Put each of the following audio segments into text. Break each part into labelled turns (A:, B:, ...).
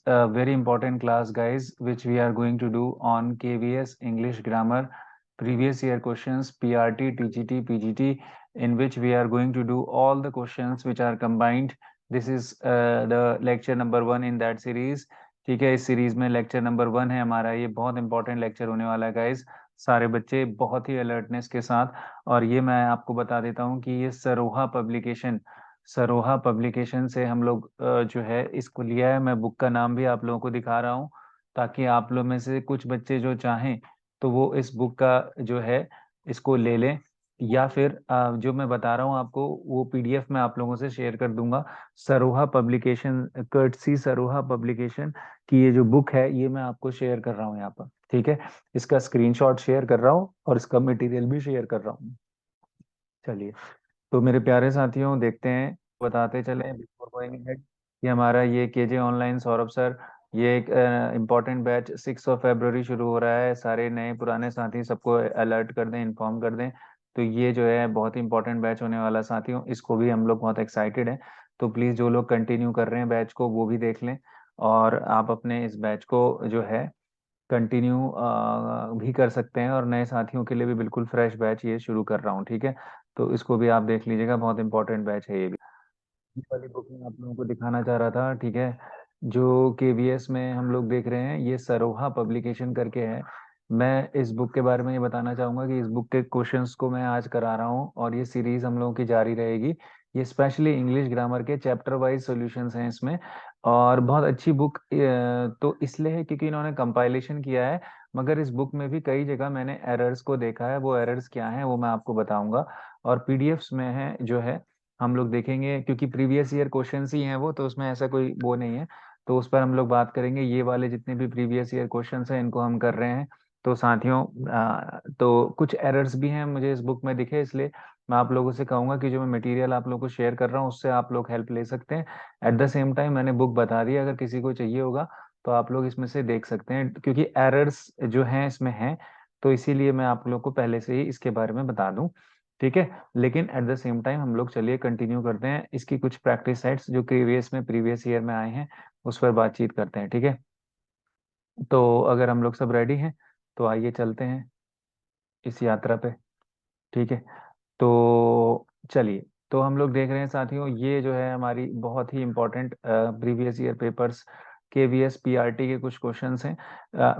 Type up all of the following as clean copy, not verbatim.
A: a very important class, guys, which we are going to do on KVS English Grammar, previous year questions, PRT, TGT, PGT, in which we are going to do all the questions which are combined. This is the lecture number 1 in that series. ठीक है, इस series में lecture number 1 है हमारा. ये बहुत important lecture होने वाला है गाइज. सारे बच्चे बहुत ही अलर्टनेस के साथ. और ये मैं आपको बता देता हूँ कि ये सरोहा पब्लिकेशन से हम लोग जो है इसको लिया है. मैं बुक का नाम भी आप लोगों को दिखा रहा हूँ ताकि आप लोग में से कुछ बच्चे जो चाहें तो वो इस बुक का जो है इसको ले लें, या फिर जो मैं बता रहा हूँ आपको वो पीडीएफ मैं आप लोगों से शेयर कर दूंगा. Saroha publication, courtesy Saroha publication की ये जो बुक है ये मैं आपको शेयर कर रहा हूँ यहाँ पर. ठीक है, इसका स्क्रीनशॉट शेयर कर रहा हूँ और इसका मटेरियल भी शेयर कर रहा हूँ. चलिए, तो मेरे प्यारे साथियों देखते हैं, बताते चले बिफोर गोइंग अहेड कि हमारा ये केजे ऑनलाइन सौरभ सर, ये एक इम्पोर्टेंट बैच 6 फरवरी शुरू हो रहा है. सारे नए पुराने साथी सबको अलर्ट कर दें, इन्फॉर्म कर दें. तो ये जो है बहुत ही इंपॉर्टेंट बैच होने वाला साथियों, इसको भी हम लोग बहुत एक्साइटेड हैं. तो प्लीज़ जो लोग कंटिन्यू कर रहे हैं बैच को वो भी देख लें, और आप अपने इस बैच को जो है कंटिन्यू भी कर सकते हैं. और नए साथियों के लिए भी बिल्कुल फ्रेश बैच ये शुरू कर रहा हूँ. ठीक है, तो इसको भी आप देख लीजिएगा, बहुत इंपॉर्टेंट बैच है ये भी. ये वाली बुक मैं आप लोगों को दिखाना चाह रहा था. ठीक है, जो केवीएस में हम लोग देख रहे हैं ये सरोहा पब्लिकेशन करके है. मैं इस बुक के बारे में ये बताना चाहूंगा कि इस बुक के क्वेश्चंस को मैं आज करा रहा हूँ और ये सीरीज हम लोगों की जारी रहेगी. ये स्पेशली इंग्लिश ग्रामर के चैप्टर वाइज सॉल्यूशंस हैं इसमें. और बहुत अच्छी बुक तो इसलिए है क्योंकि इन्होंने कंपाइलेशन किया है, मगर इस बुक में भी कई जगह मैंने एरर्स को देखा है. वो एरर्स क्या हैं वो मैं आपको बताऊंगा. और पीडीएफ्स में है जो है हम लोग देखेंगे, क्योंकि प्रीवियस ईयर क्वेश्चंस ही हैं वो, तो उसमें ऐसा कोई वो नहीं है. तो उस पर हम लोग बात करेंगे. ये वाले जितने भी प्रीवियस ईयर क्वेश्चंस हैं इनको हम कर रहे हैं. तो साथियों तो कुछ एरर्स भी हैं मुझे इस बुक में दिखे, इसलिए मैं आप लोगों से कहूंगा कि जो मैं मटेरियल आप लोगों को शेयर कर रहा हूँ उससे आप लोग हेल्प ले सकते हैं. एट द सेम टाइम मैंने बुक बता दी, अगर किसी को चाहिए होगा तो आप लोग इसमें से देख सकते हैं, क्योंकि एरर्स जो हैं इसमें हैं. तो इसीलिए मैं आप लोग को पहले से ही इसके बारे में बता दूं. ठीक है, लेकिन एट द सेम टाइम हम लोग चलिए कंटिन्यू करते हैं. इसकी कुछ प्रैक्टिस सेट्स जो प्रीवियस ईयर में आए हैं उस पर बातचीत करते हैं. ठीक है, तो अगर हम लोग सब रेडी हैं तो आइए चलते हैं इस यात्रा पे. ठीक है, तो चलिए. तो हम लोग देख रहे हैं साथियों, ये जो है हमारी बहुत ही important previous year papers KVS PRT के कुछ क्वेश्चंस हैं.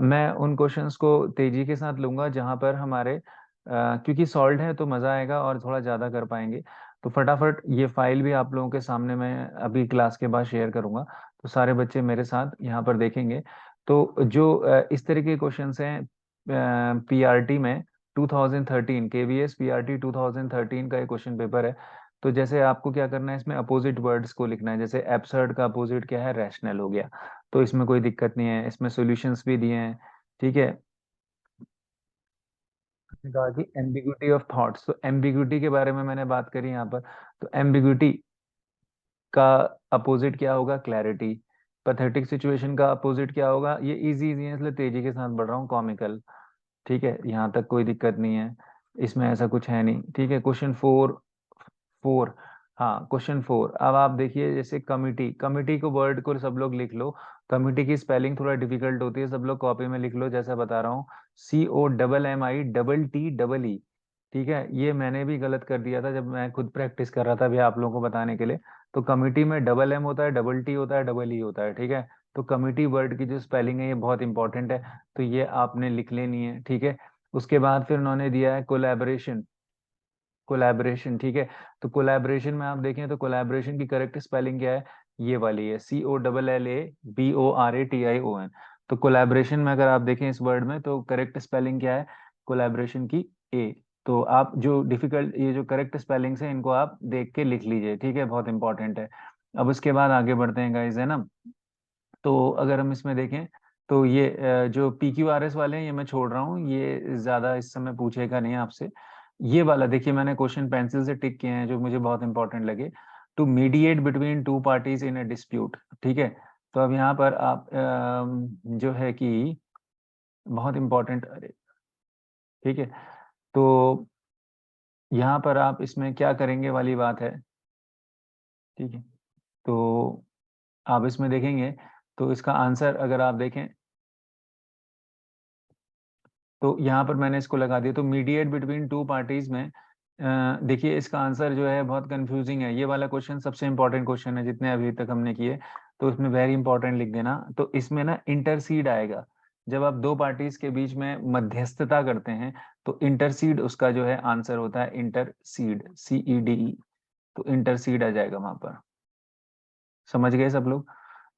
A: मैं उन क्वेश्चंस को तेजी के साथ लूंगा जहां पर हमारे क्योंकि सॉल्व है तो मजा आएगा और थोड़ा ज्यादा कर पाएंगे. तो फटाफट ये फाइल भी आप लोगों के सामने मैं अभी क्लास के बाद शेयर करूंगा, तो सारे बच्चे मेरे साथ यहाँ पर देखेंगे. तो जो इस तरह के क्वेश्चंस हैं पीआरटी में 2013, केवीएस पीआरटी 2013 का एक क्वेश्चन पेपर है. तो जैसे आपको क्या करना है, इसमें अपोजिट वर्ड्स को लिखना है. जैसे एब्सर्ड का अपोजिट क्या है, रैशनल हो गया. तो इसमें कोई दिक्कत नहीं है, इसमें सॉल्यूशंस भी दिए हैं. ठीक है, उसने कहा कि एम्बिग्यूटी ऑफ थॉट्स, तो एम्बिग्यूटी के बारे में मैंने बात करी यहाँ पर. तो एम्बिग्यूटी का अपोजिट क्या होगा, क्लैरिटी. पैथेटिक सिचुएशन का अपोजिट क्या होगा, ये इजी इजी है इसलिए तेजी के साथ बढ़ रहा हूँ, कॉमिकल. ठीक है, यहाँ तक कोई दिक्कत नहीं है, इसमें ऐसा कुछ है नहीं. ठीक है, क्वेश्चन 4. हाँ, क्वेश्चन 4. अब आप देखिए, जैसे कमिटी, कमिटी को वर्ड को सब लोग लिख लो. कमिटी की स्पेलिंग थोड़ा डिफिकल्ट होती है, सब लोग कॉपी में लिख लो जैसा बता रहा हूँ. COMMI TT. ठीक है, ये मैंने भी गलत कर दिया था जब मैं खुद प्रैक्टिस कर रहा था अभी आप लोगों को बताने के लिए. तो कमिटी में डबल एम होता है, डबल टी होता है, डबल ई होता है. ठीक है, तो कमिटी वर्ड की जो स्पेलिंग है ये बहुत इंपॉर्टेंट है, तो ये आपने लिख लेनी है. ठीक है, उसके बाद फिर उन्होंने दिया है कोलैबोरेशन. कोलैबोरेशन, ठीक है. तो कोलैबोरेशन में आप देखें तो कोलैबोरेशन की करेक्ट स्पेलिंग क्या है, ये वाली है, COLLABORATION. तो कोलैबोरेशन में अगर आप देखें इस वर्ड में तो करेक्ट स्पेलिंग क्या है कोलैबोरेशन की, ए. तो आप जो डिफिकल्ट ये जो करेक्ट स्पेलिंग्स है इनको आप देख के लिख लीजिए. ठीक है, बहुत इंपॉर्टेंट है. अब उसके बाद आगे बढ़ते हैं गाइज, है ना. तो अगर हम इसमें देखें तो ये जो PQRS वाले हैं ये मैं छोड़ रहा हूँ, ये ज्यादा इस समय पूछेगा नहीं आपसे. ये वाला देखिए, मैंने क्वेश्चन पेंसिल से टिक किए हैं जो मुझे बहुत इंपॉर्टेंट लगे. To mediate between two parties in a dispute. ठीक है, तो अब यहाँ पर आप जो है कि बहुत इंपॉर्टेंट, अरे ठीक है, तो यहाँ पर आप इसमें क्या करेंगे वाली बात है. ठीक है, तो आप इसमें देखेंगे तो इसका आंसर अगर आप देखें तो यहाँ पर मैंने इसको लगा दिया, तो मीडिएट बिटवीन टू पार्टीज में देखिए इसका आंसर जो है बहुत कंफ्यूजिंग है। ये वाला क्वेश्चन सबसे इंपॉर्टेंट क्वेश्चन है जितने अभी तक हमने किए, तो इसमें वेरी इंपॉर्टेंट लिख देना। तो इसमें ना इंटरसीड आएगा, जब आप दो पार्टीज के बीच में मध्यस्थता करते हैं तो इंटरसीड उसका जो है आंसर होता है, इंटरसीड, CEDE। तो इंटरसीड आ जाएगा वहां पर। समझ गए सब लोग?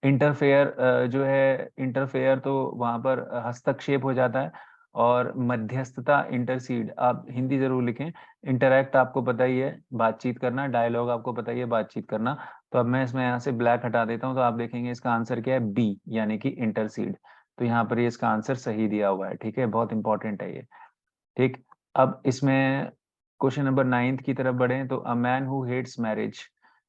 A: इंटरफेयर जो है, इंटरफेयर तो वहां पर हस्तक्षेप हो जाता है, और मध्यस्थता इंटरसीड आप हिंदी जरूर लिखें। इंटरैक्ट आपको पता ही है, बातचीत करना, डायलॉग आपको पता ही है, बातचीत करना। तो अब मैं इसमें यहाँ से ब्लैक हटा देता हूँ, तो आप देखेंगे इसका आंसर क्या है, बी, यानी कि इंटरसीड। तो यहाँ पर ये इसका आंसर सही दिया हुआ है। ठीक है, बहुत इंपॉर्टेंट है ये। ठीक। अब इसमें क्वेश्चन नंबर 9 की तरफ बढ़े, तो a man who hates marriage.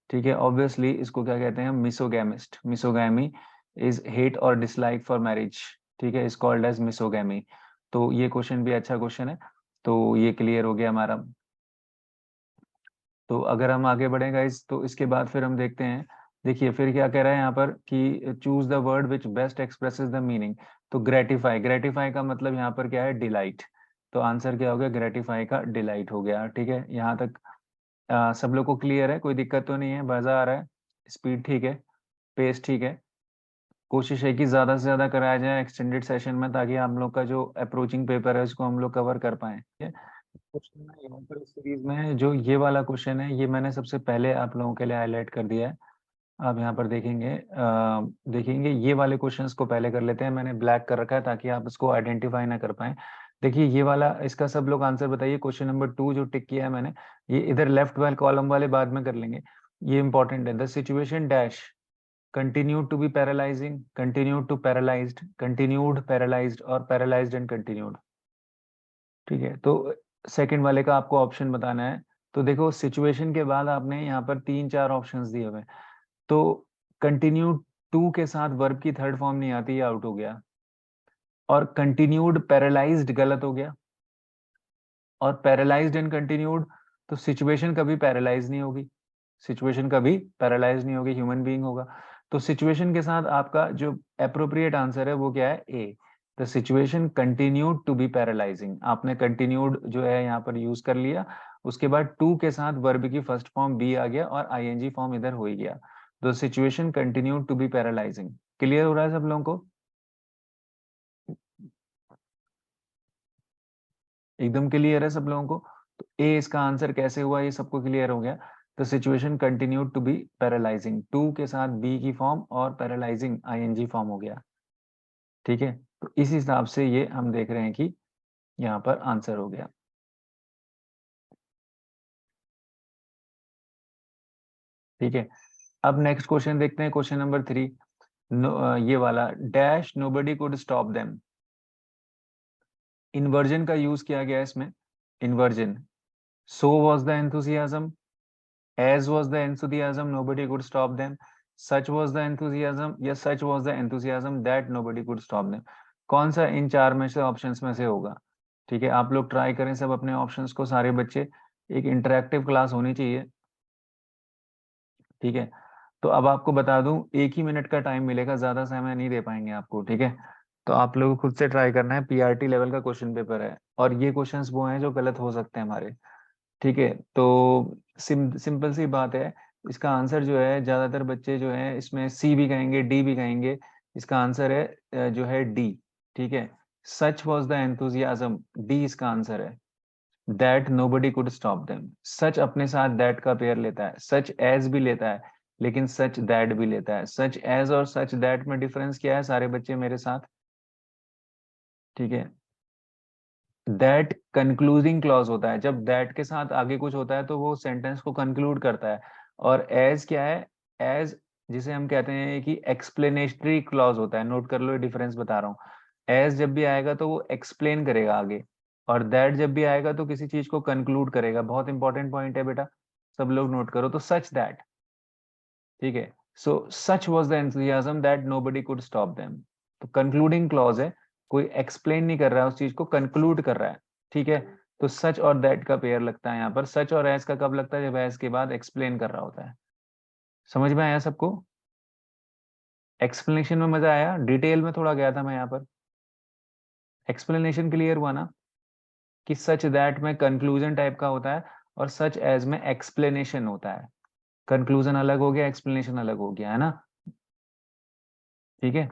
A: ठीक है, ऑब्वियसली इसको क्या कहते हैं, मिसोगैमिस्ट। मिसोगैमी इज हेट और डिसलाइक फॉर मैरिज। ठीक है, इज कॉल्ड एज मिसोगैमी। तो ये क्वेश्चन भी अच्छा क्वेश्चन है, तो ये क्लियर हो गया हमारा। तो अगर हम आगे बढ़े गाइस, तो इसके बाद फिर हम देखते हैं। देखिए फिर क्या कह रहा है यहाँ पर कि choose the word which best expresses the meaning. तो ग्रेटिफाई, ग्रेटिफाई का मतलब यहाँ पर क्या है, डिलाइट। तो आंसर क्या हो गया, ग्रेटिफाई का डिलाइट हो गया। ठीक है, यहाँ तक सब लोग को क्लियर है, कोई दिक्कत तो नहीं है, मजा आ रहा है, स्पीड ठीक है, पेस ठीक है। कोशिश है कि ज्यादा से ज्यादा कराया जाए एक्सटेंडेड सेशन में, ताकि हम लोग का जो अप्रोचिंग पेपर है उसको हम लोग कवर कर पाए। ठीक है, क्वेश्चन में यहाँ पर इस सीरीज में जो ये वाला क्वेश्चन है, ये मैंने सबसे पहले आप लोगों के लिए हाईलाइट कर दिया है। आप यहाँ पर देखेंगे देखेंगे ये वाले क्वेश्चंस को पहले कर लेते हैं। मैंने ब्लैक कर रखा है ताकि आप इसको आइडेंटिफाई ना कर पाए। देखिए ये वाला, इसका सब लोग आंसर बताइए। क्वेश्चन नंबर 2 जो टिक किया है मैंने, ये इधर लेफ्ट वाले कॉलम वाले बाद में कर लेंगे, ये इंपॉर्टेंट है। The situation dash continued to be paralyzing, continued to paralyzed, continued paralyzed और paralyzed and continued। ठीक है, तो सेकंड वाले का आपको ऑप्शन बताना है। तो देखो सिचुएशन के बाद आपने यहाँ पर 3-4 ऑप्शंस दिए हुए हैं। तो कंटिन्यू टू के साथ वर्ब की थर्ड फॉर्म नहीं आती, ये आउट हो गया। और कंटिन्यूड पैरालाइज्ड गलत हो गया। और पैरालाइज्ड एंड कंटिन्यूड, तो सिचुएशन कभी पैरालाइज नहीं होगी, सिचुएशन कभी पैरालाइज नहीं होगी, ह्यूमन बीइंग होगा। तो सिचुएशन के साथ आपका जो अप्रोप्रिएट आंसर है वो क्या है, A. The situation continued to be paralysing. आपने कंटिन्यूड जो है यहाँ पर यूज कर लिया, उसके बाद टू के साथ वर्ब की फर्स्ट फॉर्म बी आ गया और आईएनजी फॉर्म इधर हो ही गया। The situation continued to be paralysing. Clear हो रहा है सब लोगों को? एकदम क्लियर है सब लोगों को? तो ए इसका आंसर कैसे हुआ, ये सबको क्लियर हो गया। The situation continued to be paralysing, to के साथ बी की फॉर्म और पैरालाइजिंग आईएनजी फॉर्म हो गया। ठीक है, तो इस हिसाब से ये हम देख रहे हैं कि यहाँ पर आंसर हो गया। ठीक है, अब नेक्स्ट क्वेश्चन देखते हैं, क्वेश्चन नंबर 3। ये वाला dash nobody could stop them. Inversion का यूज किया गया है इसमें, inversion. So was the enthusiasm, as was the enthusiasm nobody could stop them, such was the enthusiasm, yes such was the enthusiasm that nobody could stop them। कौन सा इन चार में से ऑप्शंस में से होगा? ठीक है, आप लोग ट्राई करें सब अपने ऑप्शंस को, सारे बच्चे। एक इंटरेक्टिव क्लास होनी चाहिए। ठीक है, तो अब आपको बता दूं, 1 ही मिनट का टाइम मिलेगा, ज्यादा समय नहीं दे पाएंगे आपको। ठीक है, तो आप लोगों को खुद से ट्राई करना है, पीआरटी लेवल का क्वेश्चन पेपर है, और ये क्वेश्चंस वो हैं जो गलत हो सकते हैं हमारे। ठीक है, तो सिंपल सी बात है, इसका आंसर जो है, ज्यादातर बच्चे जो है इसमें सी भी कहेंगे, डी भी कहेंगे। इसका आंसर है जो है डी। ठीक है, such was the enthusiasm, D इसका आंसर है। That nobody could stop them, such अपने साथ दैट का पेयर लेता है, सच एज भी लेता है, लेकिन सच दैट भी लेता है। सच एज और सच दैट में डिफरेंस क्या है सारे बच्चे मेरे साथ? ठीक है, दैट कंक्लूडिंग क्लॉज होता है, जब दैट के साथ आगे कुछ होता है तो वो सेंटेंस को कंक्लूड करता है। और एज क्या है, एज जिसे हम कहते हैं कि एक्सप्लेनेटरी क्लॉज होता है। नोट कर लो, ये डिफरेंस बता रहा हूँ। एज जब भी आएगा तो वो एक्सप्लेन करेगा आगे, और दैट जब भी आएगा तो किसी चीज को कंक्लूड करेगा। बहुत इंपॉर्टेंट पॉइंट है बेटा, सब लोग नोट करो। तो सच दैट, ठीक है, so such was the enthusiasm that nobody could stop them. तो कंक्लूडिंग क्लॉज है, कोई एक्सप्लेन नहीं कर रहा है उस चीज को, कंक्लूड कर रहा है। ठीक है, तो सच और दैट का पेयर लगता है यहाँ पर। सच और एज का कब लगता है, जब एज के बाद एक्सप्लेन कर रहा होता है। समझ में आया सबको? एक्सप्लेनेशन में मजा आया, डिटेल में थोड़ा गया था मैं यहाँ पर। एक्सप्लेनेशन क्लियर हुआ ना, कि सच दैट में कंक्लूजन टाइप का होता है और सच एज में एक्सप्लेनेशन होता है। कंक्लूजन अलग हो गया, एक्सप्लेनेशन अलग हो गया, है ना। ठीक है,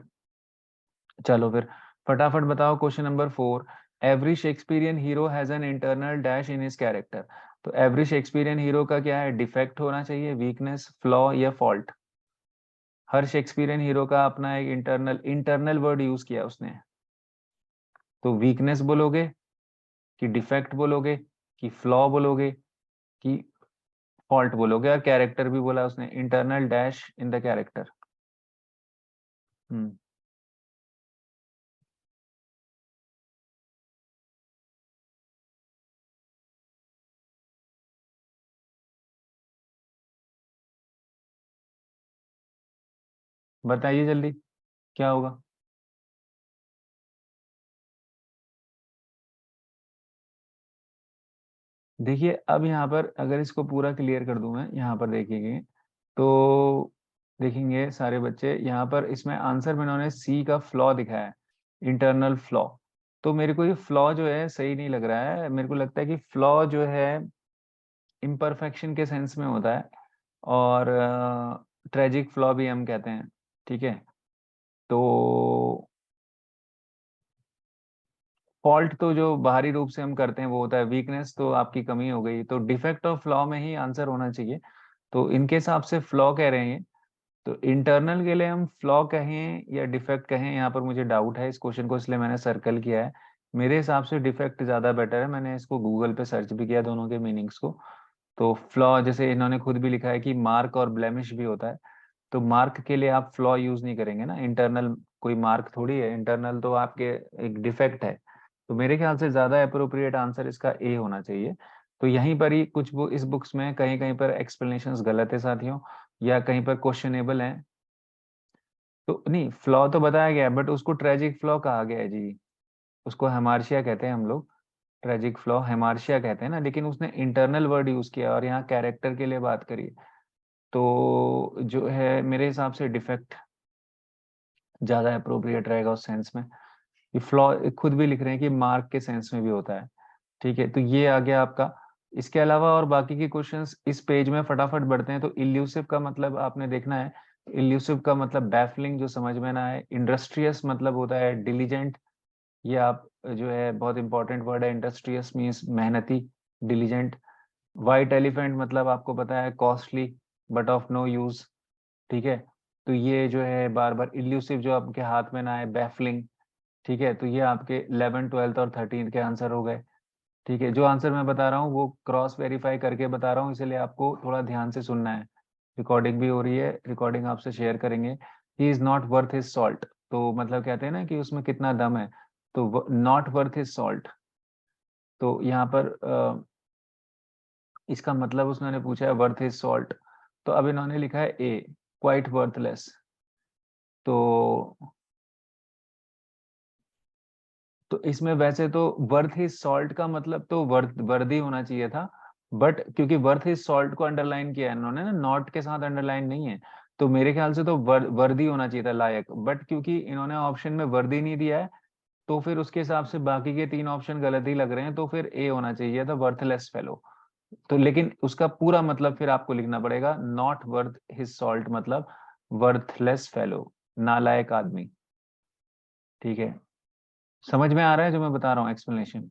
A: चलो फिर फटाफट बताओ question number 4। Every Shakespearean hero has an internal dash in his character. तो एवरी शेक्सपियरियन हीरो का क्या है, डिफेक्ट होना चाहिए, वीकनेस, फ्लॉ या फॉल्ट। हर शेक्सपियरियन हीरो का अपना एक इंटरनल, इंटरनल वर्ड यूज किया उसने। तो वीकनेस बोलोगे कि डिफेक्ट बोलोगे कि फ्लॉ बोलोगे कि फॉल्ट बोलोगे, और कैरेक्टर भी बोला उसने, internal dash in the character. Hmm, बताइए जल्दी क्या होगा। देखिए अब यहाँ पर अगर इसको पूरा क्लियर कर दूं मैं, यहाँ पर देखेंगे तो देखेंगे सारे बच्चे यहाँ पर, इसमें आंसर में इन्होंने सी का फ्लॉ दिखाया है, इंटरनल फ्लॉ। तो मेरे को ये फ्लॉ जो है सही नहीं लग रहा है, मेरे को लगता है कि फ्लॉ जो है इम्परफेक्शन के सेंस में होता है, और ट्रेजिक फ्लॉ भी हम कहते हैं। ठीक है, तो फॉल्ट तो जो बाहरी रूप से हम करते हैं वो होता है, वीकनेस तो आपकी कमी हो गई, तो डिफेक्ट और फ्लॉ में ही आंसर होना चाहिए। तो इनके हिसाब से फ्लॉ कह रहे हैं। तो इंटरनल के लिए हम फ्लॉ कहें या डिफेक्ट कहें, यहाँ पर मुझे डाउट है इस क्वेश्चन को, इसलिए मैंने सर्कल किया है। मेरे हिसाब से डिफेक्ट ज्यादा बेटर है, मैंने इसको गूगल पे सर्च भी किया दोनों के मीनिंग्स को। तो फ्लॉ जैसे इन्होंने खुद भी लिखा है कि मार्क और ब्लेमिश भी होता है, तो मार्क के लिए आप फ्लॉ यूज नहीं करेंगे ना, इंटरनल कोई मार्क थोड़ी है, इंटरनल तो आपके एक डिफेक्ट है। तो मेरे ख्याल से ज्यादा अप्रोप्रिएट आंसर इसका ए होना चाहिए। तो यहीं पर ही कुछ इस बुक्स में कहीं कहीं पर एक्सप्लेनेशंस गलत है साथियों, या कहीं पर क्वेश्चनेबल है। तो नहीं, फ्लॉ तो बताया गया है, बट उसको ट्रेजिक फ्लॉ कहा गया है जी, उसको हेमार्शिया कहते हैं हम लोग। ट्रेजिक फ्लॉ हेमार्शिया कहते हैं ना, लेकिन उसने इंटरनल वर्ड यूज किया और यहाँ कैरेक्टर के लिए बात करी। तो जो है मेरे हिसाब से डिफेक्ट ज्यादा अप्रोप्रिएट रहेगा उस सेंस में। ये फ्लॉ खुद भी लिख रहे हैं कि मार्क के सेंस में भी होता है। ठीक है, तो ये आ गया आपका। इसके अलावा और बाकी के क्वेश्चंस इस पेज में फटाफट बढ़ते हैं। तो इल्यूसिव का मतलब आपने देखना है, इल्यूसिव का मतलब बैफलिंग, जो समझ में ना आए। इंडस्ट्रियस मतलब होता है डिलीजेंट, ये आप जो है बहुत इंपॉर्टेंट वर्ड है, इंडस्ट्रियस मीन्स मेहनती, डिलीजेंट। वाइट एलिफेंट मतलब आपको पता है costly but of no use. ठीक है, तो ये जो है बार बार इल्यूसिव जो आपके हाथ में ना आए, बैफलिंग। ठीक है, तो ये आपके 11 12 और 13 के आंसर हो गए। ठीक है, जो आंसर मैं बता रहा हूँ वो क्रॉस वेरीफाई करके बता रहा हूँ, इसलिए आपको थोड़ा ध्यान से सुनना है। रिकॉर्डिंग भी हो रही है, रिकॉर्डिंग आपसे शेयर करेंगे। He is not worth his salt, तो मतलब कहते हैं ना कि उसमें कितना दम है, तो नॉट वर्थ हिज सॉल्ट। तो यहाँ पर इसका मतलब उसने पूछा है वर्थ हिज सॉल्ट, तो अब इन्होंने लिखा है ए, क्वाइट वर्थलेस। तो इसमें वैसे तो वर्थ हिज सॉल्ट का मतलब तो वर्दी होना चाहिए था, बट क्योंकि वर्थ हिज सॉल्ट को अंडरलाइन किया है इन्होंने ना, नॉट के साथ अंडरलाइन नहीं है, तो मेरे ख्याल से तो वर्दी होना चाहिए था, लायक। बट क्योंकि इन्होंने ऑप्शन में वर्दी नहीं दिया है, तो फिर उसके हिसाब से बाकी के 3 ऑप्शन गलत ही लग रहे हैं, तो फिर ए होना चाहिए था, वर्थलेस फेलो। तो लेकिन उसका पूरा मतलब फिर आपको लिखना पड़ेगा, नॉट वर्थ हिज सॉल्ट मतलब वर्थलेस फेलो, नालायक आदमी। ठीक है, समझ में आ रहा है जो मैं बता रहा हूँ एक्सप्लेनेशन।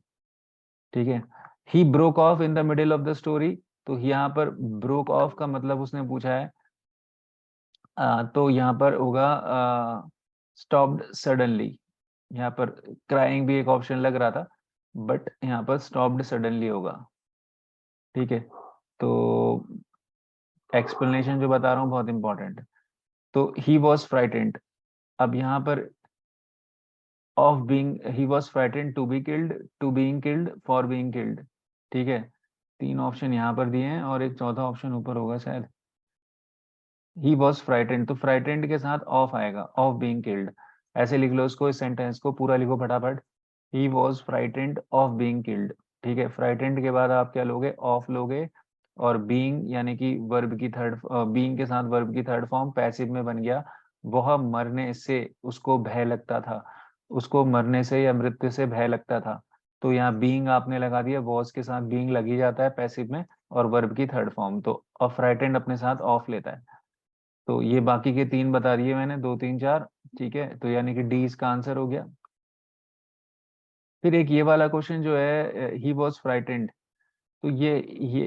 A: ठीक है, he broke of in the middle of the story. तो यहाँ पर ब्रोक ऑफ का मतलब उसने पूछा है, तो यहाँ पर होगा स्टॉप्ड सडनली। यहाँ पर क्राइंग भी एक ऑप्शन लग रहा था, बट यहाँ पर स्टॉप्ड सडनली होगा। ठीक है, तो एक्सप्लेनेशन जो बता रहा हूँ बहुत इंपॉर्टेंट है। तो ही वॉज फ्राइटेंड, अब यहाँ पर of being, he was frightened to be killed, to being killed, for being killed. ठीक है, 3 ऑप्शन यहाँ पर दिए हैं और एक चौथा ऑप्शन ऊपर होगा शायद। ही वॉज फ्राइटेंड, तो फ्राइटेंड के साथ ऑफ आएगा, ऑफ बीइंग किल्ड। ऐसे लिख लो इसको, इस सेंटेंस को पूरा लिखो फटाफट। ही was frightened of being killed. ठीक है, फ्राइटेंड के बाद आप क्या लोगे, ऑफ लोगे, और बीइंग यानी कि वर्ब की थर्ड, बीइंग के साथ वर्ब की थर्ड फॉर्म पैसिव में बन गया, वह मरने से उसको भय लगता था, उसको मरने से या मृत्यु से भय लगता था। तो यहाँ बीइंग आपने लगा दिया, वॉज के साथ बीइंग लग ही जाता है पैसिव में, और वर्ब की थर्ड फॉर्म, तो फ्राइटेंड अपने साथ ऑफ लेता है। तो ये बाकी के तीन बता दिए मैंने, 2 3 4। ठीक है, तो यानी कि डी इसका आंसर हो गया। फिर एक ये वाला क्वेश्चन जो है, ही वॉज फ्राइटेंड, तो ये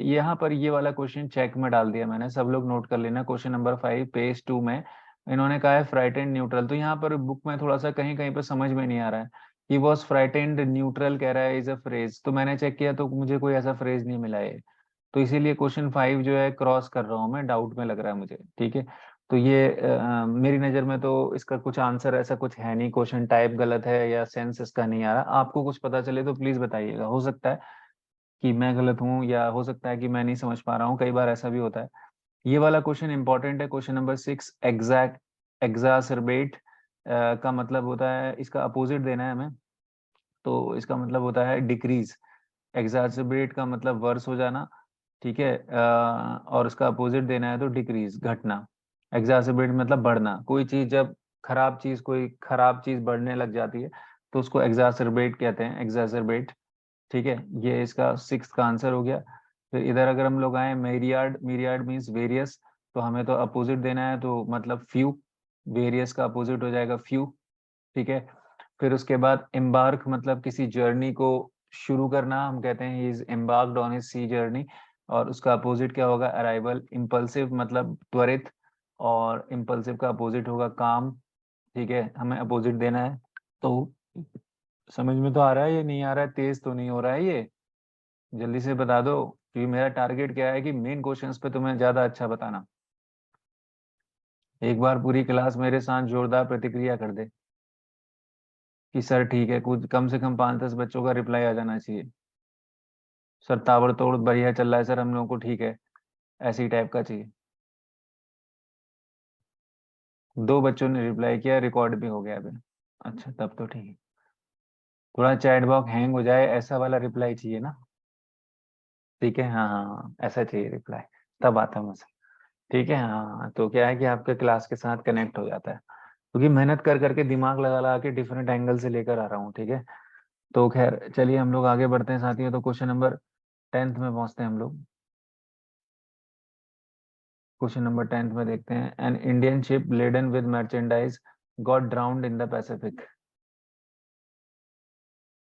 A: यहाँ पर ये वाला क्वेश्चन चेक में डाल दिया मैंने, सब लोग नोट कर लेना। क्वेश्चन नंबर 5 पेज 2 में इन्होंने कहा है फ्राइटेंड न्यूट्रल, तो यहाँ पर बुक में थोड़ा सा कहीं कहीं पर समझ में नहीं आ रहा है। ही वॉज फ्राइटेंड न्यूट्रल कह रहा है इज अ फ्रेज, तो मैंने चेक किया तो मुझे कोई ऐसा फ्रेज नहीं मिला है। तो इसीलिए क्वेश्चन 5 जो है क्रॉस कर रहा हूँ मैं, डाउट में लग रहा है मुझे। ठीक है, तो ये मेरी नज़र में तो इसका कुछ आंसर ऐसा कुछ है नहीं, क्वेश्चन टाइप गलत है या सेंस इसका नहीं आ रहा। आपको कुछ पता चले तो प्लीज बताइएगा, हो सकता है कि मैं गलत हूँ या हो सकता है कि मैं नहीं समझ पा रहा हूँ, कई बार ऐसा भी होता है। ये वाला क्वेश्चन इंपॉर्टेंट है, क्वेश्चन नंबर 6 एग्जैक्ट एग्जासर्बेट का मतलब होता है, इसका अपोजिट देना है हमें, तो इसका मतलब होता है डिक्रीज। एग्जासर्बेट का मतलब वर्स हो जाना, ठीक है, और उसका अपोजिट देना है तो डिक्रीज, घटना। एग्जासर्बेट मतलब बढ़ना, कोई चीज जब खराब चीज, कोई खराब चीज बढ़ने लग जाती है तो उसको एग्जासर्बेट कहते हैं, एग्जासर्बेट। ठीक है, ये इसका 6 का आंसर हो गया। फिर इधर अगर हम लोग आए मीरियाड, मीरियाड मीन्स वेरियस, तो हमें तो अपोजिट देना है, तो मतलब फ्यू, वेरियस का अपोजिट हो जाएगा फ्यू। ठीक है, फिर उसके बाद एम्बार्क मतलब किसी जर्नी को शुरू करना, हम कहते हैं he is embarked on his sea journey, और उसका अपोजिट क्या होगा, अराइवल। इम्पल्सिव मतलब त्वरित, और इम्पल्सिव का अपोजिट होगा काम। ठीक है, हमें अपोजिट देना है। तो समझ में तो आ रहा है ये, नहीं आ रहा है, तेज तो नहीं हो रहा है ये, जल्दी से बता दो, क्योंकि मेरा टारगेट क्या है कि मेन क्वेश्चंस पे तुम्हें ज्यादा अच्छा बताना। एक बार पूरी क्लास मेरे साथ जोरदार प्रतिक्रिया कर दे कि सर ठीक है, कुछ कम से कम 5 10 बच्चों का रिप्लाई आ जाना चाहिए। सर ताबड़तोड़ बढ़िया चल रहा है सर, हम लोगों को ठीक है, ऐसी टाइप का चाहिए। 2 बच्चों ने रिप्लाई किया, रिकॉर्ड भी हो गया अभी। अच्छा, तब तो ठीक है। थोड़ा चैट बॉक्स हैंग हो जाए ऐसा वाला रिप्लाई चाहिए ना। ठीक है, हाँ हाँ हाँ, ऐसा चाहिए रिप्लाई, तब आता मजा। ठीक है, हाँ हाँ, तो क्या है कि आपके क्लास के साथ कनेक्ट हो जाता है, क्योंकि मेहनत कर करके दिमाग लगा लगा के डिफरेंट एंगल से लेकर आ रहा हूँ। ठीक है, तो खैर चलिए हम लोग आगे बढ़ते हैं साथियों, तो क्वेश्चन नंबर 10th में पहुंचते हैं हम लोग। क्वेश्चन नंबर 10th में देखते हैं, an Indian ship laden with merchandise got drowned in the Pacific.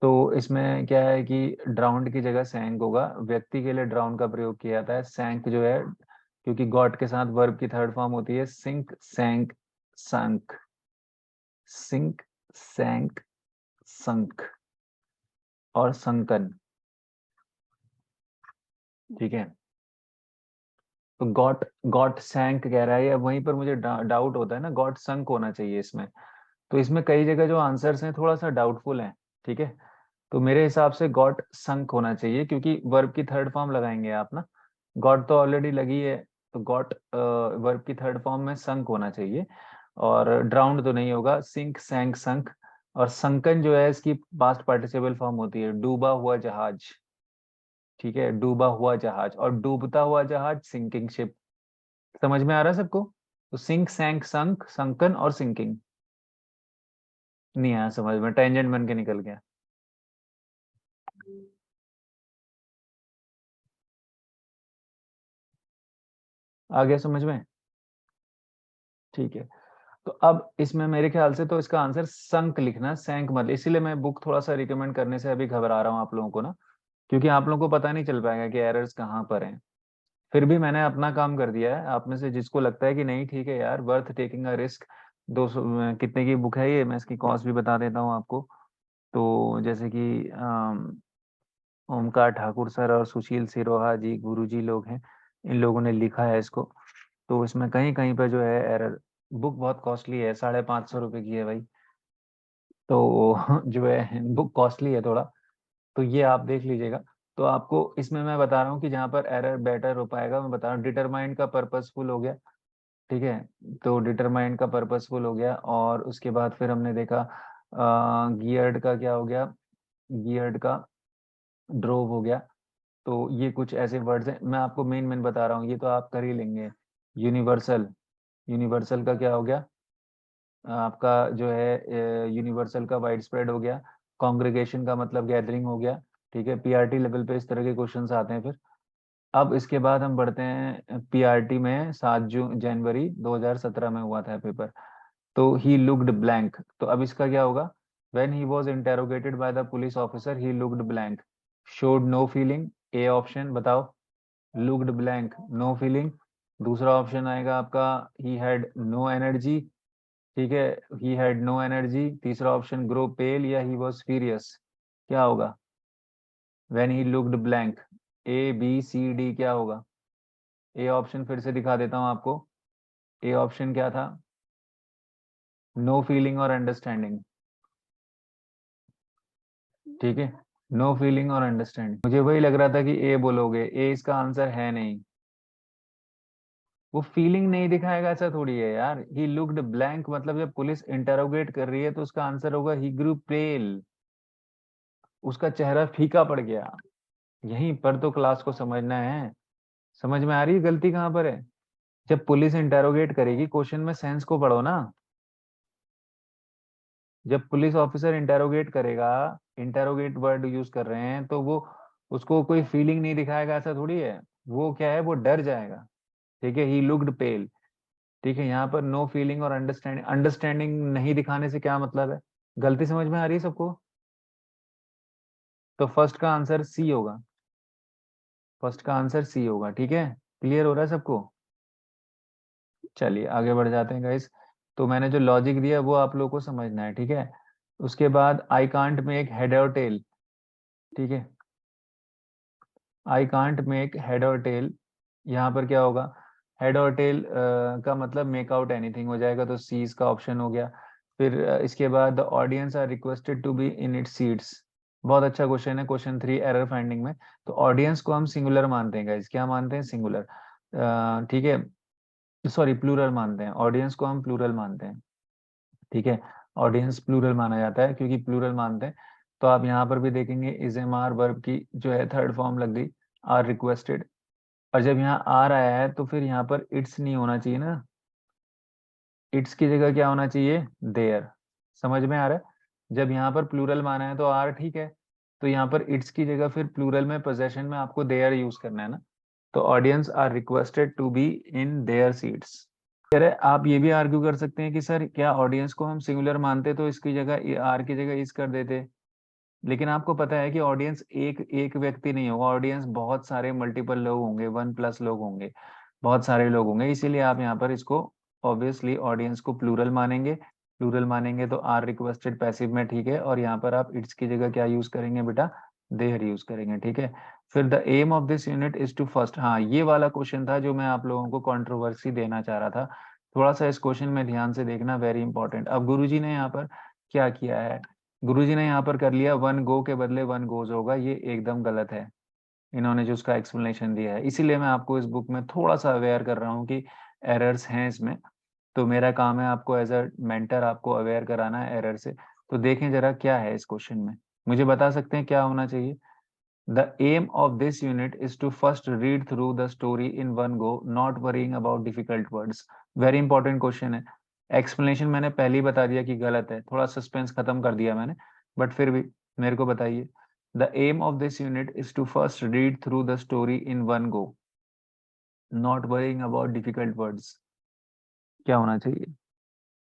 A: तो इसमें क्या है कि ड्राउंड की जगह सैंक होगा, व्यक्ति के लिए ड्राउंड का प्रयोग किया जाता है, सैंक जो है क्योंकि गॉट के साथ वर्ब की थर्ड फॉर्म होती है, सिंक सैंक संक, सिंक सैंक संक और संकन। ठीक है, तो गॉट गॉट सैंक कह रहा है, या वहीं पर मुझे डाउट होता है ना, गॉट संक होना चाहिए इसमें। तो इसमें कई जगह जो आंसर्स हैं थोड़ा सा डाउटफुल हैं। ठीक है, तो मेरे हिसाब से गॉट संक होना चाहिए, क्योंकि वर्ब की थर्ड फॉर्म लगाएंगे आप ना, गॉट तो ऑलरेडी लगी है, तो गॉट वर्ब की थर्ड फॉर्म में संक होना चाहिए, और ड्राउंड तो नहीं होगा, सिंक सैंक संक। और संकन जो है इसकी पास्ट पार्टिसिपल फॉर्म होती है, डूबा हुआ जहाज। ठीक है, डूबा हुआ जहाज, और डूबता हुआ जहाज सिंकिंग शिप। समझ में आ रहा है सबको? तो सिंक सैंक संक संकन और सिंकिंग। नहीं आया समझ में, टेंजेंट बन के निकल गया। आ गया समझ में? ठीक है, तो अब इसमें मेरे ख्याल से तो इसका आंसर संक लिखना, सैंक मत, इसीलिए मैं बुक थोड़ा सा रिकमेंड करने से अभी घबरा रहा हूँ आप लोगों को ना, क्योंकि आप लोगों को पता नहीं चल पाएगा कि एरर्स कहाँ पर हैं। फिर भी मैंने अपना काम कर दिया है, आप में से जिसको लगता है कि नहीं ठीक है यार, वर्थ टेकिंग अ रिस्क, 200 कितने की बुक है ये, मैं इसकी कॉस्ट भी बता देता हूँ आपको। तो जैसे कि ओमकार ठाकुर सर और सुशील सिरोहा जी गुरुजी लोग हैं, इन लोगों ने लिखा है इसको। तो इसमें कहीं कहीं पर जो है एरर, बुक बहुत कॉस्टली है, 550 रुपये की है भाई, तो जो है बुक कॉस्टली है थोड़ा, तो ये आप देख लीजिएगा। तो आपको इसमें मैं बता रहा हूँ कि जहाँ पर एरर बेटर हो पाएगा, मैं बता रहा हूँ डिटरमाइन का पर्पसफुल हो गया। ठीक है, तो डिटरमाइन का पर्पसफुल हो गया, और उसके बाद फिर हमने देखा गियर्ड का क्या हो गया, गियर्ड का ड्रोव हो गया। तो ये कुछ ऐसे वर्ड्स हैं, मैं आपको मेन मेन बता रहा हूँ, ये तो आप कर ही लेंगे। यूनिवर्सल, यूनिवर्सल का क्या हो गया, आपका जो है यूनिवर्सल का वाइड स्प्रेड हो गया, कॉन्ग्रीगेशन का मतलब गैदरिंग हो गया। ठीक है, पीआरटी लेवल पे इस तरह के क्वेश्चंस आते हैं। फिर अब इसके बाद हम बढ़ते हैं पीआरटी में। 7 जनवरी 2017 में हुआ था पेपर। तो ही लुक्ड ब्लैंक, तो अब इसका क्या होगा? When he was interrogated by the police officer he looked blank, showed no feeling. A option बताओ, लुक्ड ब्लैंक नो फीलिंग। दूसरा ऑप्शन आएगा आपका ही हैड नो एनर्जी। ठीक है, ही हैड नो एनर्जी। तीसरा ऑप्शन ग्रो पेल या he was furious. क्या होगा when he looked blank? A B C D क्या होगा? ए ऑप्शन फिर से दिखा देता हूं आपको। ए ऑप्शन क्या था? नो फीलिंग और अंडरस्टैंडिंग। ठीक है, नो फीलिंग और अंडरस्टैंडिंग। मुझे वही लग रहा था कि ए बोलोगे, ए इसका आंसर है नहीं। वो फीलिंग नहीं दिखाएगा ऐसा थोड़ी है यार। ही लुक्ड ब्लैंक मतलब जब पुलिस इंटरोगेट कर रही है तो उसका आंसर होगा ही ग्रू पेल, उसका चेहरा फीका पड़ गया। यहीं पर तो क्लास को समझना है। समझ में आ रही है गलती कहाँ पर है? जब पुलिस इंटेरोगेट करेगी, क्वेश्चन में सेंस को पढ़ो ना। जब पुलिस ऑफिसर इंटेरोगेट करेगा, इंटेरोगेट वर्ड यूज कर रहे हैं, तो वो उसको कोई फीलिंग नहीं दिखाएगा ऐसा थोड़ी है। वो क्या है, वो डर जाएगा। ठीक है, ही लुक्ड पेल। ठीक है, यहाँ पर नो फीलिंग और अंडरस्टैंडिंग, अंडरस्टैंडिंग नहीं दिखाने से क्या मतलब है? गलती समझ में आ रही है सबको? तो फर्स्ट का आंसर सी होगा। फर्स्ट का आंसर सी होगा। ठीक है, क्लियर हो रहा है सबको? चलिए आगे बढ़ जाते हैं गाइस। तो मैंने जो लॉजिक दिया वो आप लोगों को समझना है। ठीक है, उसके बाद आई कांट मेक हेड और टेल। ठीक है, आई कांट मेक हेड और टेल, यहाँ पर क्या होगा? हेड और टेल का मतलब मेक आउट एनीथिंग हो जाएगा, तो सी इसका ऑप्शन हो गया। फिर इसके बाद the audience are requested to be in its seats. बहुत अच्छा क्वेश्चन है, क्वेश्चन 3 एरर फाइंडिंग में। तो ऑडियंस को हम सिंगुलर मानते हैं गाइस, क्या मानते हैं? सिंगुलर। ठीक है, सॉरी प्लूरल मानते हैं, ऑडियंस को हम प्लूरल मानते हैं। ठीक है, ऑडियंस प्लूरल माना जाता है क्योंकि प्लूरल मानते हैं। तो आप यहाँ पर भी देखेंगे इज एम आर वर्ब की जो है थर्ड फॉर्म लग गई, आर रिक्वेस्टेड। और जब यहाँ आर आया है तो फिर यहाँ पर इट्स नहीं होना चाहिए ना, इट्स की जगह क्या होना चाहिए? देयर। समझ में आ रहा है? जब यहाँ पर प्लूरल माना है तो आर ठीक है, तो यहाँ पर इट्स की जगह फिर प्लूरल में पोजेशन में आपको देयर यूज करना है ना। तो audience are requested to be in their seats. कह रहे आप ये भी आर्ग्यू कर सकते हैं कि सर क्या ऑडियंस को हम सिंगुलर मानते तो इसकी जगह आर की जगह इस कर देते। लेकिन आपको पता है कि ऑडियंस एक एक व्यक्ति नहीं होगा, ऑडियंस बहुत सारे मल्टीपल लोग होंगे, 1+ लोग होंगे, बहुत सारे लोग होंगे। इसीलिए आप यहाँ पर इसको ऑब्वियसली ऑडियंस को प्लूरल मानेंगे। प्लूरल मानेंगे तो आर रिक्वेस्टेड पैसिव में ठीक है, और यहाँ पर आप इट्स की जगह क्या यूज करेंगे बेटा? देयर यूज करेंगे। ठीक है, फिर the aim of this unit is to first, हाँ ये वाला क्वेश्चन था जो मैं आप लोगों को कंट्रोवर्सी देना चाह रहा था। थोड़ा सा इस क्वेश्चन में ध्यान से देखना, वेरी इंपॉर्टेंट। अब गुरुजी ने यहाँ पर क्या किया है? गुरुजी ने यहाँ पर कर लिया वन गो के बदले वन गोज होगा, ये एकदम गलत है। इन्होंने जो उसका एक्सप्लेनेशन दिया है, इसीलिए मैं आपको इस बुक में थोड़ा सा अवेयर कर रहा हूँ कि एरर्स हैं इसमें। तो मेरा काम है आपको एज अ मेंटर आपको अवेयर कराना है एरर से। तो देखें जरा क्या है इस क्वेश्चन में, मुझे बता सकते हैं क्या होना चाहिए? The aim of this unit is to first read through the story in one go, not worrying about difficult words. Very important question है। एक्सप्लेनेशन मैंने पहले ही बता दिया कि गलत है, थोड़ा सस्पेंस खत्म कर दिया मैंने, बट फिर भी मेरे को बताइए। The aim of this unit is to first read through the story in one go, not worrying about difficult words. क्या होना चाहिए?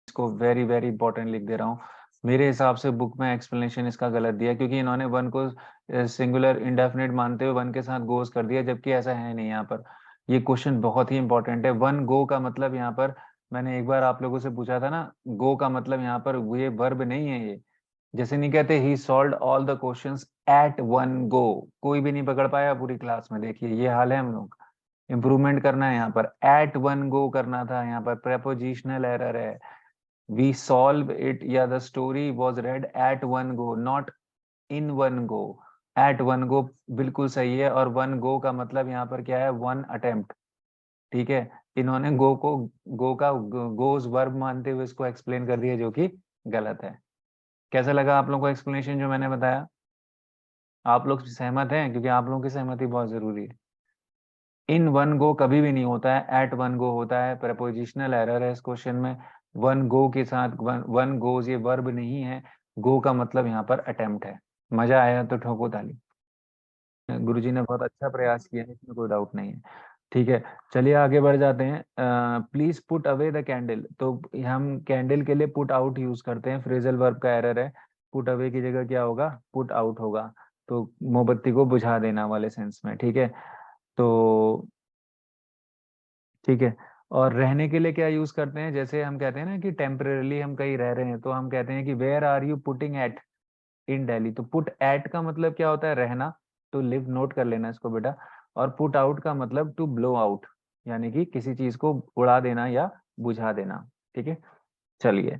A: इसको वेरी वेरी इंपॉर्टेंट लिख दे रहा हूँ। मेरे हिसाब से बुक में एक्सप्लेनेशन इसका गलत दिया, क्योंकि इन्होंने वन को सिंगुलर इंडेफिनिट मानते हुए वन के साथ गोज कर दिया, जबकि ऐसा है नहीं यहाँ पर। ये क्वेश्चन बहुत ही इंपॉर्टेंट है। वन गो का मतलब यहाँ पर मैंने एक बार आप लोगों से पूछा था ना, गो का मतलब यहाँ पर ये वर्ब नहीं है ये। जैसे नहीं कहते ही solve all the questions at one go, कोई भी नहीं पकड़ पाया पूरी क्लास में। देखिए ये हाल है हम लोग, इम्प्रूवमेंट करना है यहाँ पर, एट वन गो करना था, यहाँ पर प्रेपोजिशनल एरर है। वी सॉल्व इट या the story was read at one go, not in one go. At one go बिल्कुल सही है, और वन गो का मतलब यहाँ पर क्या है? One attempt. ठीक है, इन्होंने गो को गो का गोज वर्ब मानते हुए इसको एक्सप्लेन कर दिया, जो कि गलत है। कैसा लगा आप लोगों को एक्सप्लेनेशन जो मैंने बताया? आप लोग सहमत हैं? क्योंकि आप लोगों की सहमति बहुत जरूरी है। इन वन गो कभी भी नहीं होता है, एट वन गो होता है। प्रपोजिशनल एरर है इस क्वेश्चन में। वन गो के साथ वन गोज ये वर्ब नहीं है, गो का मतलब यहाँ पर अटेम्प्ट है। मजा आया तो ठोको ताली। गुरुजी ने बहुत अच्छा प्रयास किया है, इसमें कोई डाउट नहीं है। ठीक है, चलिए आगे बढ़ जाते हैं। Please put away the candle, तो हम कैंडल के लिए पुट आउट यूज करते हैं, फ्रेजल वर्ब का एरर है। पुट अवे की जगह क्या होगा, पुट आउट होगा। तो मोमबत्ती को बुझा देना वाले सेंस में, ठीक है। तो ठीक है, और रहने के लिए क्या यूज करते हैं, जैसे हम कहते हैं ना कि टेम्परेली हम कहीं रह रहे हैं, तो हम कहते हैं कि where are you putting at in Delhi. तो पुट एट का मतलब क्या होता है, रहना। टू लिव नोट कर लेना इसको बेटा। और पुट आउट का मतलब टू ब्लो आउट, यानी कि किसी चीज को उड़ा देना या बुझा देना। ठीक है, चलिए।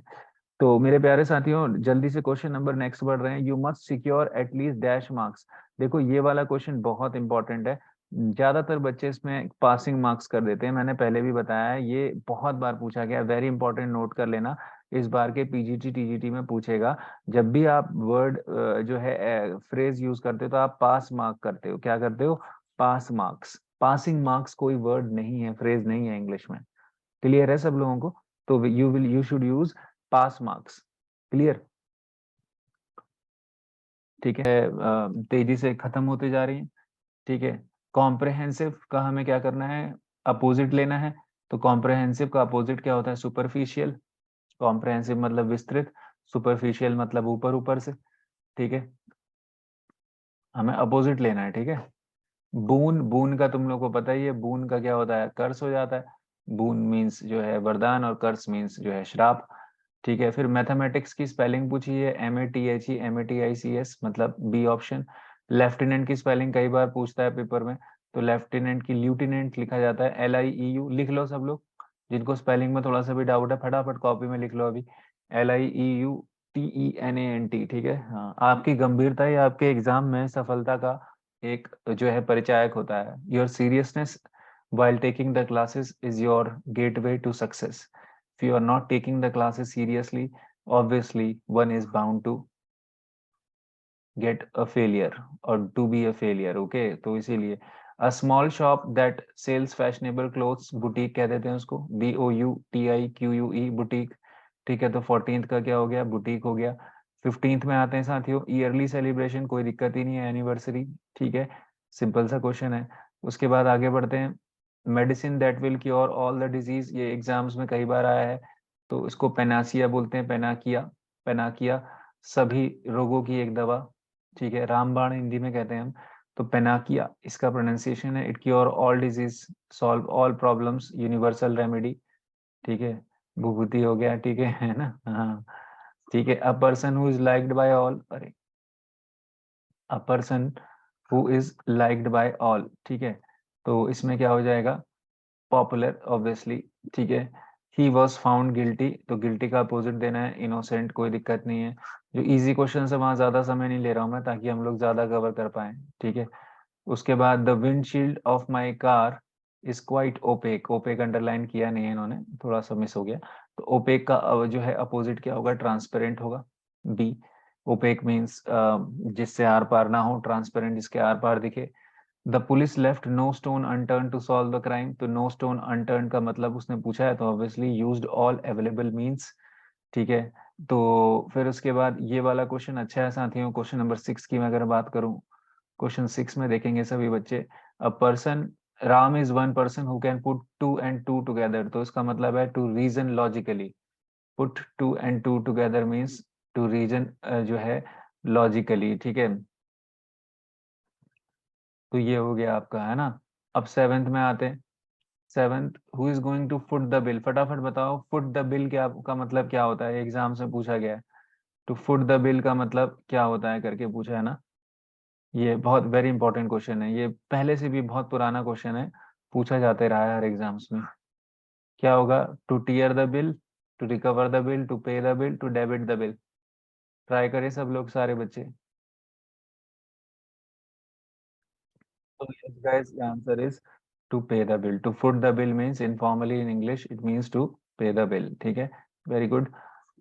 A: तो मेरे प्यारे साथियों, जल्दी से क्वेश्चन नंबर नेक्स्ट बढ़ रहे हैं। You must secure at least dash marks. देखो ये वाला क्वेश्चन बहुत इंपॉर्टेंट है। ज्यादातर बच्चे इसमें पासिंग मार्क्स कर देते हैं, मैंने पहले भी बताया है, ये बहुत बार पूछा गया, वेरी इंपॉर्टेंट, नोट कर लेना। इस बार के पीजीटी टीजीटी में पूछेगा। जब भी आप वर्ड जो है फ्रेज यूज करते हो, तो आप पास मार्क करते हो, क्या करते हो, पास मार्क्स। पासिंग मार्क्स कोई वर्ड नहीं है, फ्रेज नहीं है इंग्लिश में। क्लियर है सब लोगों को? तो you should use pass marks. Clear? ठीक है, तेजी से खत्म होते जा रही है। ठीक है, कॉम्प्रहेंसिव का हमें क्या करना है, अपोजिट लेना है। तो कॉम्प्रहेंसिव का अपोजिट क्या होता है, सुपरफिशियल। कॉम्प्रहेंसिव मतलब विस्तृत, सुपरफिशियल मतलब ऊपर ऊपर से। ठीक है, हमें अपोजिट लेना है। ठीक है, बून, बून का तुम लोग को पता ही है, बून का क्या होता है, कर्स हो जाता है। बून मीन्स जो है वरदान, और कर्स मीन्स जो है श्राप। ठीक है, फिर मैथमेटिक्स की स्पेलिंग पूछी है, MATHE MATICS, मतलब बी ऑप्शन। लेफ्टिनेंट की स्पेलिंग कई बार पूछता है पेपर में, तो लेफ्टिनेंट की ल्यूटिनेंट लिखा जाता है, LIEU। लिख लो सब लोग, जिनको स्पेलिंग में थोड़ा सा भी डाउट है फटाफट कॉपी में लिख लो अभी, LIEUTENANT। ठीक है, हाँ, आपकी गंभीरता ही आपके एग्जाम में सफलता का एक जो है परिचायक होता है। Your seriousness while taking the classes is your gateway to success. If you are not taking the classes seriously, obviously one is bound to get a failure or to be a failure. Okay, तो इसीलिए a small shop that sells fashionable clothes, boutique कह देते हैं उसको, BOUTIQUE, boutique। ठीक है, तो 14th का क्या हो गया, बुटीक हो गया। 15th में आते हैं साथियों, ईयरली सेलिब्रेशन, कोई दिक्कत ही नहीं है, एनिवर्सरी। ठीक है, सिंपल सा क्वेश्चन है। उसके बाद आगे बढ़ते हैं, medicine that will cure all the disease, ये एग्जाम्स में कई बार आया है। तो इसको पेनासिया बोलते हैं, पेनाकिया, पेनाकिया, सभी रोगों की एक दवा। ठीक है, रामबाण हिंदी में कहते हैं हम। तो पेनाकिया इसका प्रोनाउंसिएशन है, it cure all disease, solve all problems, universal remedy. ठीक है, भूभूति हो गया, ठीक है ना, हाँ। ठीक है, a person who is liked by all, अरे, a person who is liked by all. ठीक है, तो इसमें क्या हो जाएगा, पॉपुलर ऑब्वियसली। ठीक है, ही वॉज फाउंड गिल्टी, तो गिल्टी का अपोजिट देना है, इनोसेंट, कोई दिक्कत नहीं है। जो इजी क्वेश्चन है वहां ज्यादा समय नहीं ले रहा हूं मैं, ताकि हम लोग ज्यादा कवर कर पाए। ठीक है, उसके बाद the windshield of my car is quite opaque, opaque underline किया नहीं है इन्होंने, थोड़ा सा मिस हो गया। तो ओपेक का जो है अपोजिट क्या होगा, ट्रांसपेरेंट होगा, बी। ओपेक मीन्स जिससे आर पार ना हो, ट्रांसपेरेंट जिसके आर पार दिखे। The police left no stone unturn to solve the crime, तो नो स्टोन अनटर्न का मतलब उसने पूछा है, तो obviously used all available means. ठीक है, तो फिर उसके बाद ये वाला क्वेश्चन अच्छा है साथियों, क्वेश्चन नंबर 6 की मैं अगर बात करूं, क्वेश्चन 6 में देखेंगे सभी बच्चे, a person, Ram is one person who can put two and two together, तो इसका मतलब है to reason logically. Put two and two together means to reason जो है लॉजिकली। ठीक है, तो ये हो गया आपका, है ना। अब सेवेंथ में आते हैं। Seventh, who is going to foot the bill, फटाफट बताओ, फुट द बिल क्या का मतलब क्या होता है, एग्जाम से पूछा गया है। टू फुट द बिल का मतलब क्या होता है करके पूछा है ना। ये बहुत वेरी इंपॉर्टेंट क्वेश्चन है, ये पहले से भी बहुत पुराना क्वेश्चन है, पूछा जाते रहा है हर एग्जाम्स में। क्या होगा, to tear the bill, to recover the bill, to pay the bill, to debit the bill. Try करें सब लोग, सारे बच्चे। So yes, guys, the answer is to pay the bill. To foot the bill means informally in English it means to pay the bill. ठीक है, very good.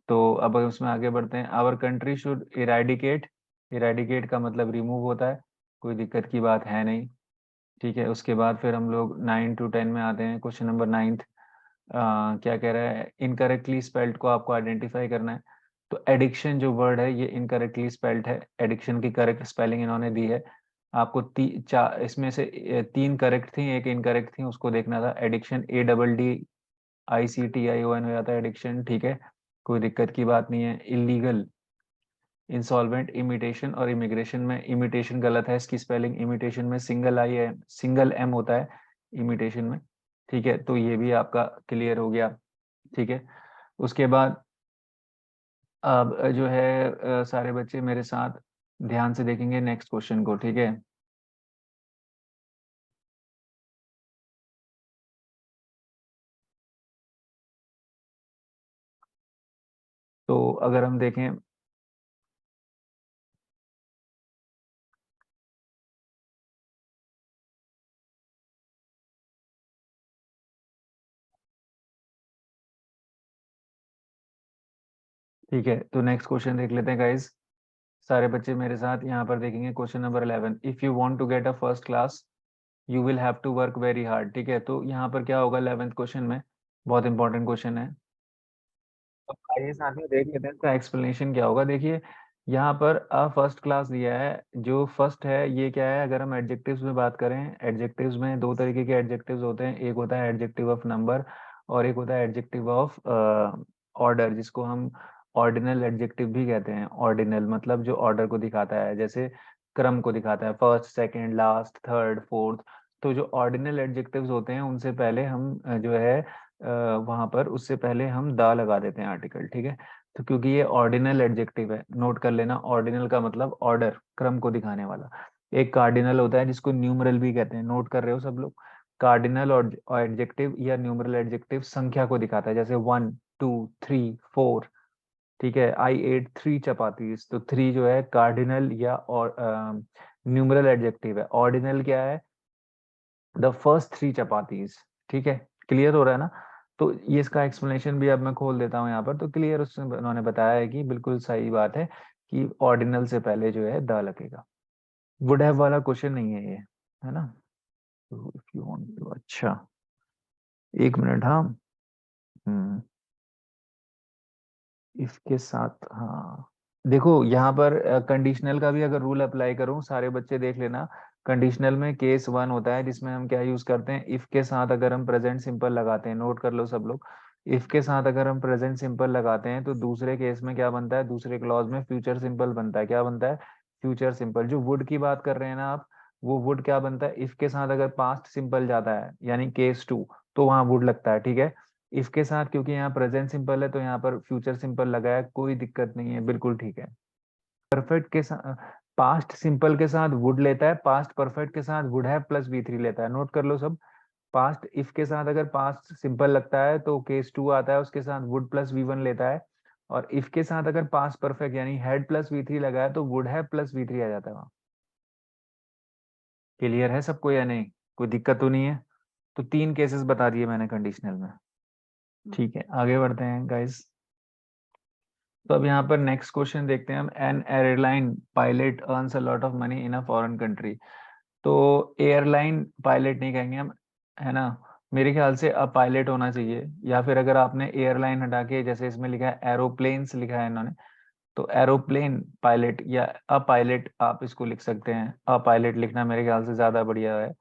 A: तो अब उसमें आगे बढ़ते हैं। Our country should eradicate, eradicate का मतलब रिमूव होता है, कोई दिक्कत की बात है नहीं। ठीक है, उसके बाद फिर हम लोग 9 to 10 में आते हैं, क्वेश्चन नंबर 9। क्या कह रहा है, इनकरेक्टली स्पेल्ड को आपको आइडेंटिफाई करना है। तो एडिक्शन जो वर्ड है ये इनकरेक्टली स्पेल्ड है, एडिक्शन की करेक्ट स्पेलिंग इन्होंने दी है आपको। चार इसमें से तीन करेक्ट थी, एक इनकरेक्ट थी, उसको देखना था। एडिक्शन ADDICTION हो जाता है एडिक्शन, ठीक है, कोई दिक्कत की बात नहीं है। इलीगल, इंसॉल्वेंट, इमिटेशन और इमिग्रेशन में इमिटेशन गलत है, इसकी स्पेलिंग इमिटेशन में सिंगल एम होता है इमिटेशन में, ठीक है। तो ये भी आपका क्लियर हो गया, ठीक है। उसके बाद अब जो है सारे बच्चे मेरे साथ ध्यान से देखेंगे नेक्स्ट क्वेश्चन को, ठीक है। तो अगर हम देखें, ठीक है, तो नेक्स्ट क्वेश्चन देख लेते हैं गाइस। सारे बच्चे मेरे साथ यहाँ पर देखेंगे question number 11। If you want to get a first class you will have to work very hard, ठीक है। तो यहाँ पर क्या होगा 11th क्वेश्चन में, बहुत इंपॉर्टेंट क्वेश्चन है। अब आइए साथ में देख लेते हैं इसका एक्सप्लेनेशन क्या होगा। देखिए यहाँ पर अ फर्स्ट क्लास दिया है, जो फर्स्ट है ये क्या है, अगर हम एडजेक्टिव्स में बात करें, एडजेक्टिव्स में दो तरीके के एडजेक्टिव्स होते हैं, एक होता है एडजेक्टिव ऑफ नंबर और एक होता है एडजेक्टिव ऑफ ऑर्डर, जिसको हम ऑर्डिनल एडजेक्टिव भी कहते हैं। ऑर्डिनल मतलब जो ऑर्डर को दिखाता है, जैसे क्रम को दिखाता है, first, second, last, third, fourth. तो जो ऑर्डिनल एडजेक्टिव्स होते हैं उनसे पहले हम जो है वहां पर उससे पहले हम दा लगा देते हैं आर्टिकल, ठीक है। तो क्योंकि ये ऑर्डिनल एडजेक्टिव है, नोट कर लेना, ऑर्डिनल का मतलब ऑर्डर, क्रम को दिखाने वाला। एक कार्डिनल होता है जिसको न्यूमरल भी कहते हैं, नोट कर रहे हो सब लोग। कार्डिनल और एडजेक्टिव या न्यूमरल एडजेक्टिव संख्या को दिखाता है, जैसे 1 2 3 4, ठीक है। आई एट 3 चपातीज, तो 3 जो है कार्डिनल या और न्यूमरल एडजेक्टिव है। ऑर्डिनल क्या है, द फर्स्ट 3 चपातीज, ठीक है। क्लियर हो रहा है ना। तो ये इसका एक्सप्लेनेशन भी अब मैं खोल देता हूँ यहाँ पर, तो क्लियर उसने उन्होंने बताया है कि बिल्कुल सही बात है कि ऑर्डिनल से पहले जो है द लगेगा। वुड हैव वाला क्वेश्चन नहीं है ये, है ना। तो इफ यू वांट टू, अच्छा, एक मिनट, हाँ। हम्म, इसके साथ, हाँ, देखो यहाँ पर कंडीशनल का भी अगर रूल अप्लाई करूँ, सारे बच्चे देख लेना। कंडीशनल में केस 1 होता है जिसमें हम क्या यूज करते हैं, इफ के साथ अगर हम प्रेजेंट सिंपल लगाते हैं, नोट कर लो सब लोग। इफ के साथ अगर हम प्रेजेंट सिंपल लगाते हैं तो दूसरे केस में क्या बनता है, दूसरे क्लॉज में फ्यूचर सिंपल बनता है। क्या बनता है, फ्यूचर सिंपल। जो वुड की बात कर रहे हैं ना आप, वो वुड क्या बनता है, इफ के साथ अगर पास्ट सिंपल जाता है यानी केस 2, तो वहां वुड लगता है, ठीक है। इफ के साथ क्योंकि यहाँ प्रेजेंट सिंपल है तो यहाँ पर फ्यूचर सिंपल लगा है, कोई दिक्कत नहीं है, बिल्कुल ठीक है। परफेक्ट के साथ, पास्ट सिंपल के साथ वुड लेता है, पास्ट परफेक्ट के साथ वुड हैव प्लस V3 लेता है, नोट कर लो सब। पास्ट इफ के साथ अगर पास्ट सिंपल लगता है तो केस 2 आता है, उसके साथ वुड प्लस V1 लेता है। और इफ के साथ अगर पास्ट परफेक्ट यानी हैड प्लस V3 लगा है तो वुड हैव प्लस V3 आ जाता है वहाँ। क्लियर है सबको या नहीं, कोई दिक्कत तो नहीं है। तो 3 केसेस बता दिए मैंने कंडीशनल में, ठीक है। आगे बढ़ते हैं गाइस। तो अब यहाँ पर नेक्स्ट क्वेश्चन देखते हैं हम। N airline pilot earns a lot of money in a foreign country. तो एयरलाइन पायलट नहीं कहेंगे हम, है ना। मेरे ख्याल से अब पायलट होना चाहिए, या फिर अगर आपने एयरलाइन हटा के जैसे इसमें लिखा है एरोप्लेन्स लिखा है इन्होंने, तो एरोप्लेन पायलट या अ पायलट आप इसको लिख सकते हैं। अ पायलट लिखना मेरे ख्याल से ज्यादा बढ़िया है,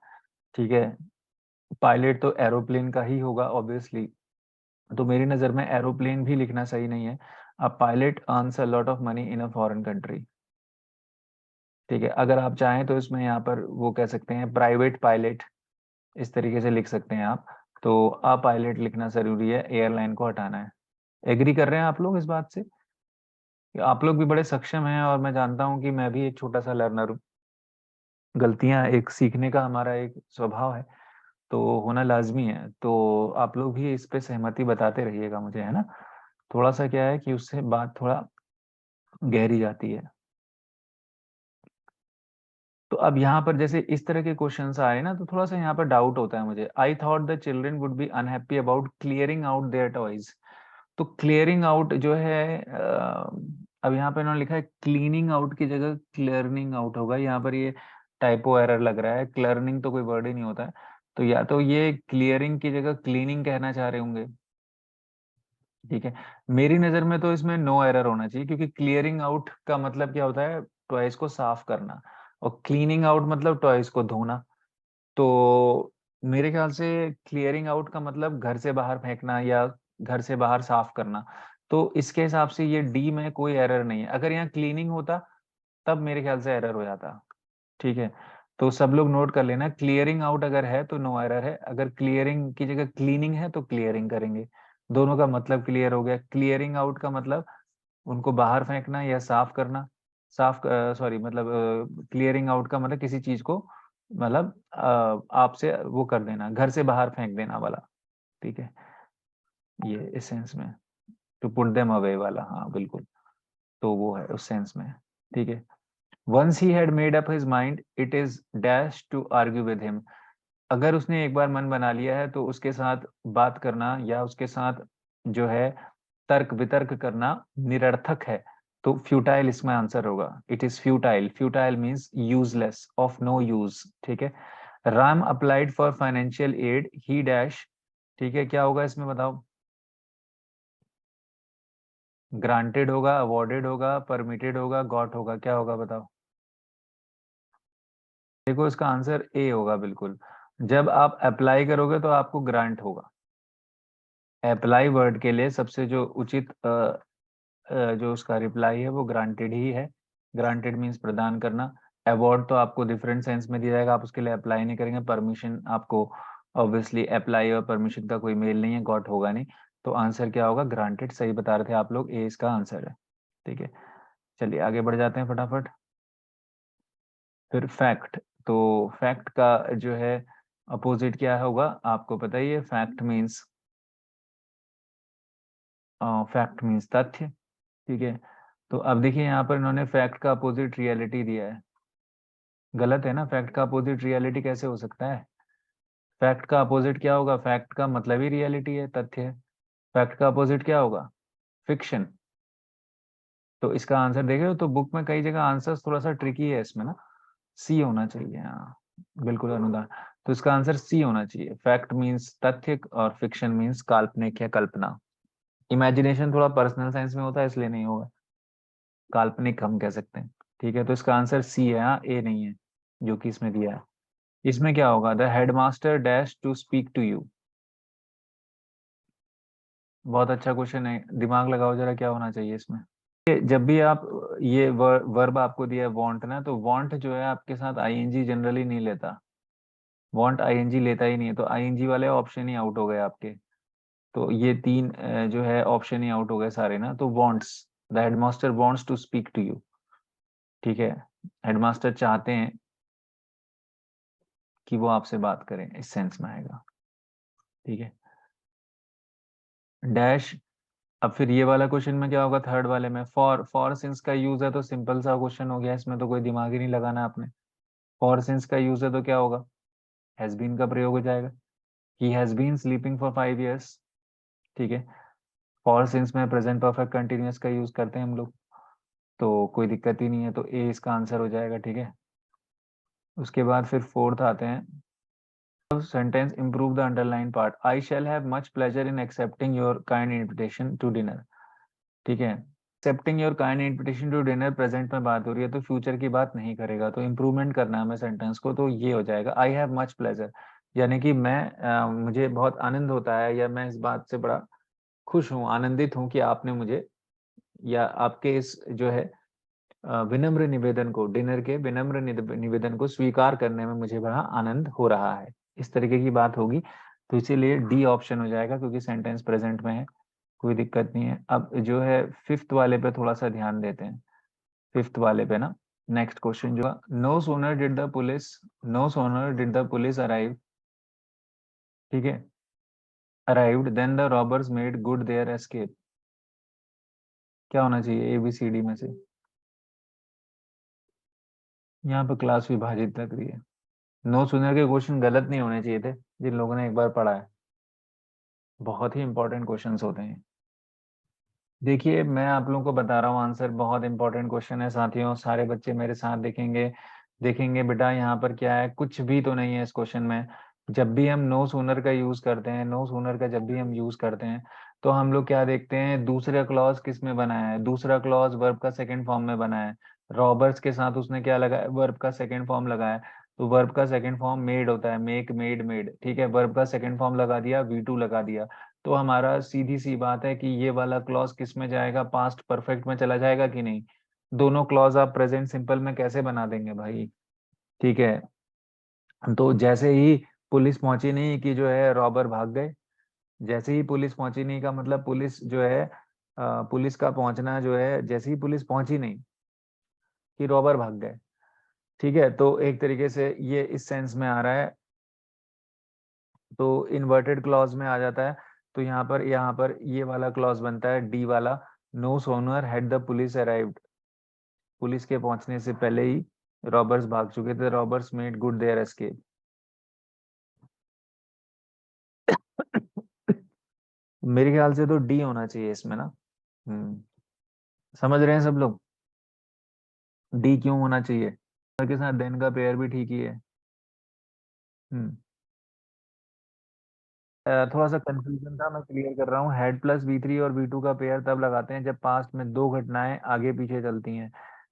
A: ठीक है। पायलट तो एरोप्लेन का ही होगा ऑब्वियसली, तो मेरी नज़र में एरोप्लेन भी लिखना सही नहीं है। A pilot earns a lot of money in a foreign country, ठीक है। अगर आप चाहें तो इसमें यहाँ पर वो कह सकते हैं प्राइवेट पायलट, इस तरीके से लिख सकते हैं आप। तो अ पायलट लिखना जरूरी है, एयरलाइन को हटाना है। एग्री कर रहे हैं आप लोग इस बात से? आप लोग भी बड़े सक्षम हैं और मैं जानता हूँ कि मैं भी एक छोटा सा लर्नर हूँ। गलतियां एक सीखने का हमारा एक स्वभाव है, तो होना लाजमी है। तो आप लोग भी इस पे सहमति बताते रहिएगा मुझे, है ना। थोड़ा सा क्या है कि उससे बात थोड़ा गहरी जाती है। तो अब यहाँ पर जैसे इस तरह के क्वेश्चंस आए ना, तो थोड़ा सा यहाँ पर डाउट होता है मुझे। I thought the children would be unhappy about clearing out their toys. तो क्लियरिंग आउट जो है अब यहाँ पे इन्होंने लिखा है क्लीनिंग आउट की जगह क्लियरिंग आउट होगा, यहाँ पर ये टाइपो एरर लग रहा है। क्लियरिंग तो कोई वर्ड ही नहीं होता है। तो या तो ये क्लियरिंग की जगह क्लीनिंग कहना चाह रहे होंगे। ठीक है, मेरी नजर में तो इसमें नो एरर होना चाहिए, क्योंकि क्लियरिंग आउट का मतलब क्या होता है, टॉयज को साफ करना, और क्लीनिंग आउट मतलब टॉयज को धोना। तो मेरे ख्याल से क्लियरिंग आउट का मतलब घर से बाहर फेंकना या घर से बाहर साफ करना। तो इसके हिसाब से ये डी में कोई एरर नहीं है। अगर यहाँ क्लीनिंग होता तब मेरे ख्याल से एरर हो जाता। ठीक है, तो सब लोग नोट कर लेना, क्लियरिंग आउट अगर है तो नो एरर है, अगर क्लियरिंग की जगह क्लीनिंग है तो क्लियरिंग करेंगे। दोनों का मतलब क्लियर हो गया। क्लियरिंग आउट का मतलब उनको बाहर फेंकना या साफ करना। साफ सॉरी मतलब क्लियरिंग आउट का मतलब किसी चीज को मतलब आपसे वो कर देना, घर से बाहर फेंक देना वाला। ठीक है, ये इस सेंस में, टू पुट देम अवे वाला, हाँ बिल्कुल। तो वो है उस सेंस में। ठीक है, once he had made up his mind it is dash to argue with him. अगर उसने एक बार मन बना लिया है तो उसके साथ बात करना या उसके साथ जो है तर्क वितर्क करना निरर्थक है। तो फ्यूटाइल इसमें आंसर होगा। It is futile. Futile means useless, of no use. ठीक है, Ram applied for financial aid he dash. ठीक है, क्या होगा इसमें बताओ? ग्रांटेड होगा, अवॉर्डेड होगा, परमिटेड होगा, गॉट होगा, क्या होगा बताओ? देखो इसका आंसर ए होगा बिल्कुल। जब आप अप्लाई करोगे तो आपको ग्रांट होगा। अप्लाई वर्ड के लिए सबसे जो उचित जो उसका रिप्लाई है वो ग्रांटेड ही है। ग्रांटेड मीन्स प्रदान करना। अवार्ड तो आपको डिफरेंट सेंस में दिया जाएगा, आप उसके लिए अप्लाई नहीं करेंगे। परमिशन आपको ऑब्वियसली अप्लाई और परमिशन का कोई मेल नहीं है, गॉट होगा नहीं। तो आंसर क्या होगा? ग्रांटेड। सही बता रहे थे आप लोग, ए इसका आंसर है। ठीक है, चलिए आगे बढ़ जाते हैं फटाफट। फिर फैक्ट। तो फैक्ट का जो है अपोजिट क्या होगा आपको पता ही है। फैक्ट मीन्स तथ्य। ठीक है, तो अब देखिए यहाँ पर इन्होंने फैक्ट का अपोजिट रियलिटी दिया है। गलत है ना? फैक्ट का अपोजिट रियलिटी कैसे हो सकता है? फैक्ट का अपोजिट क्या होगा? फैक्ट का मतलब ही रियलिटी है, तथ्य है। फैक्ट का अपोजिट क्या होगा? फिक्शन। तो इसका आंसर देखे हो तो बुक में कई जगह आंसर थोड़ा सा ट्रिकी है इसमें ना। सी होना चाहिए, हाँ बिल्कुल अनुदान। तो इसका आंसर सी होना चाहिए। फैक्ट मीन्स तथ्य और फिक्शन मीन्स काल्पनिक या कल्पना। इमेजिनेशन थोड़ा पर्सनल साइंस में होता है इसलिए नहीं होगा, काल्पनिक हम कह सकते हैं। ठीक है, तो इसका आंसर सी है, हाँ ए नहीं है जो कि इसमें दिया है। इसमें क्या होगा? The headmaster dash to speak to you. बहुत अच्छा क्वेश्चन है, दिमाग लगाओ जरा, क्या होना चाहिए इसमें? जब भी आप ये वर्ब आपको दिया है वांट ना, तो वांट जो है आपके साथ आईएनजी जनरली नहीं लेता। वांट आईएनजी लेता ही नहीं है, तो आईएनजी वाले ऑप्शन ही आउट हो गए आपके। तो ये तीन जो है ऑप्शन ही आउट हो गए सारे ना। तो wants, the headmaster wants to speak to you. ठीक है, हेडमास्टर चाहते हैं कि वो आपसे बात करें, इस सेंस में आएगा। ठीक है, डैश। अब फिर ये वाला क्वेश्चन में क्या होगा? थर्ड वाले में फॉर सिंस का यूज है, तो सिंपल सा क्वेश्चन हो गया, इसमें तो कोई दिमाग ही नहीं लगाना आपने। फॉर सिंस का यूज है तो क्या होगा? हैज बीन का प्रयोग हो जाएगा। He has been sleeping for 5 years। ठीक है, फॉर सिंस में प्रेजेंट परफेक्ट कंटिन्यूअस का यूज करते हैं हम लोग, तो कोई दिक्कत ही नहीं है, तो ए इसका आंसर हो जाएगा। ठीक है, उसके बाद फिर फोर्थ आते हैं। Sentence improve the underline part. I shall have much pleasure in accepting your kind invitation to dinner. ठीक है, accepting your kind invitation to dinner present में बात हो रही है, तो फ्यूचर की बात नहीं करेगा, तो इम्प्रूवमेंट करना है हमें सेंटेंस को। तो ये हो जाएगा आई हैव मच प्लेजर, यानी कि मुझे बहुत आनंद होता है, या मैं इस बात से बड़ा खुश हूँ, आनंदित हूँ कि आपने मुझे, या आपके इस जो है विनम्र निवेदन को, डिनर के विनम्र निवेदन को स्वीकार करने में मुझे बड़ा आनंद हो रहा है। इस तरीके की बात होगी, तो इसीलिए डी ऑप्शन हो जाएगा, क्योंकि सेंटेंस प्रेजेंट में है, कोई दिक्कत नहीं है। अब जो है फिफ्थ वाले पे थोड़ा सा ध्यान देते हैं। फिफ्थ वाले पे ना, नेक्स्ट क्वेश्चन जो, no sooner did the police arrive. ठीक है, arrived then the robbers made good their escape. क्या होना चाहिए ए बी सी डी में से? यहाँ पे क्लास विभाजित लग रही है। नो सुनर के क्वेश्चन गलत नहीं होने चाहिए थे, जिन लोगों ने एक बार पढ़ा है। बहुत ही इंपॉर्टेंट क्वेश्चंस होते हैं। देखिए मैं आप लोगों को बता रहा हूँ आंसर, बहुत इंपॉर्टेंट क्वेश्चन है साथियों, सारे बच्चे मेरे साथ देखेंगे। देखेंगे बेटा यहाँ पर क्या है, कुछ भी तो नहीं है इस क्वेश्चन में। जब भी हम नो सूनर का यूज करते हैं, नो सूनर का जब भी हम यूज करते हैं, तो हम लोग क्या देखते हैं, दूसरा क्लॉज किस में बना है, दूसरा क्लॉज वर्ब का सेकंड फॉर्म में बना है। रॉबर्ट्स के साथ उसने क्या लगाया, वर्ब का सेकंड फॉर्म लगाया। तो वर्ब का सेकंड फॉर्म मेड होता है, मेक, मेड, मेड, ठीक है। वर्ब का सेकंड फॉर्म लगा दिया, V2 लगा दिया। तो हमारा सीधी सी बात है कि ये वाला क्लॉज किस में जाएगा, पास्ट परफेक्ट में चला जाएगा कि नहीं। दोनों क्लॉज आप प्रेजेंट सिंपल में कैसे बना देंगे भाई, ठीक है। तो जैसे ही पुलिस पहुंची नहीं कि जो है रॉबर भाग गए, जैसे ही पुलिस पहुंची नहीं का मतलब पुलिस जो है, पुलिस का पहुंचना जो है, जैसे ही पुलिस पहुंची नहीं कि रॉबर भाग गए, ठीक है। तो एक तरीके से ये इस सेंस में आ रहा है, तो इन्वर्टेड क्लॉज में आ जाता है। तो यहाँ पर ये वाला क्लॉज बनता है, डी वाला। No sooner had the police arrived, police के पहुंचने से पहले ही रॉबर्स भाग चुके थे, robbers made good their escape. मेरे ख्याल से तो डी होना चाहिए इसमें ना। हम्म। समझ रहे हैं सब लोग, डी क्यों होना चाहिए। के साथ देन का पेयर भी ठीक ही है। हम्म। थोड़ा सा कंफ्यूजन था, मैं क्लियर कर रहा हूँ। हेड प्लस V3 और V2 का पेयर तब लगाते हैं जब पास्ट में दो घटनाएं आगे पीछे चलती हैं।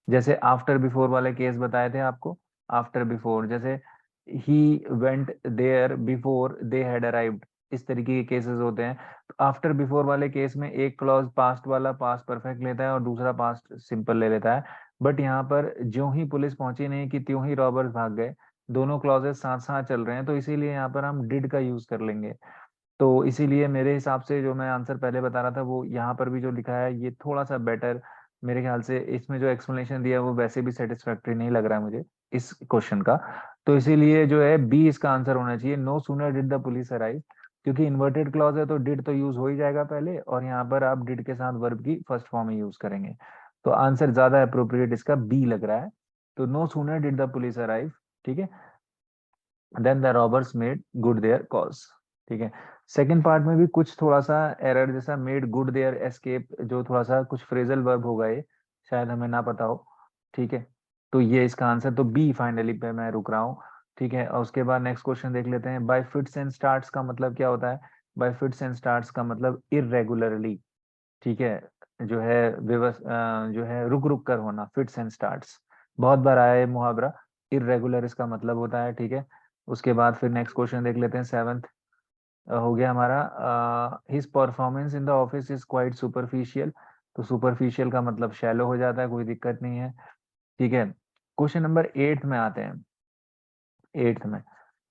A: जैसे आफ्टर बिफोर वाले केस बताए थे आपको। आफ्टर बिफोर जैसे ही went there before they had arrived, इस तरीके के केसेस होते हैं। तो आफ्टर बिफोर वाले केस में एक क्लॉज पास्ट वाला पास्ट परफेक्ट लेता है और दूसरा पास्ट सिंपल ले लेता है। बट यहाँ पर ज्यों ही पुलिस पहुंची नहीं कि त्यों ही रॉबर्स भाग गए, दोनों क्लॉजेस साथ साथ चल रहे हैं, तो इसीलिए यहाँ पर हम डिड का यूज कर लेंगे। तो इसीलिए मेरे हिसाब से जो मैं आंसर पहले बता रहा था वो यहाँ पर भी जो लिखा है ये थोड़ा सा बेटर, मेरे ख्याल से इसमें जो एक्सप्लेनेशन दिया है वो वैसे भी सेटिस्फैक्टरी नहीं लग रहा है मुझे इस क्वेश्चन का। तो इसीलिए जो है बी इसका आंसर होना चाहिए, no sooner did the police arrive. क्योंकि इन्वर्टेड क्लॉज है तो डिड तो यूज हो ही जाएगा पहले, और यहाँ पर आप डिड के साथ वर्ब की फर्स्ट फॉर्म ही यूज करेंगे। तो आंसर ज्यादा अप्रोप्रिएट इसका बी लग रहा है। तो no sooner did the police arrive, ठीक है, then the robbers made good their cause, ठीक है। सेकंड पार्ट में भी कुछ थोड़ा सा एरर जैसा, मेड गुड देयर एस्केप, जो थोड़ा सा कुछ फ्रेजल वर्ब होगा ये, शायद हमें ना पता हो, ठीक है। तो ये इसका आंसर तो बी फाइनली पे मैं रुक रहा हूँ, ठीक है। और उसके बाद नेक्स्ट क्वेश्चन देख लेते हैं। बाय फिट्स एंड स्टार्ट्स का मतलब क्या होता है। बाय फिट्स एंड स्टार्ट्स का मतलब इरेगुलरली, ठीक है, जो है जो है रुक रुक कर होना, फिट्स एंड स्टार्ट्स। बहुत बार आया है मुहावरा, इरेगुलर इसका मतलब होता है, ठीक है। उसके बाद फिर नेक्स्ट क्वेश्चन देख लेते हैं, सेवंथ हो गया हमारा। His performance in the office is quite superficial. तो सुपरफिशियल का मतलब शैलो हो जाता है, कोई दिक्कत नहीं है, ठीक है। क्वेश्चन नंबर 8 में आते हैं। 8th में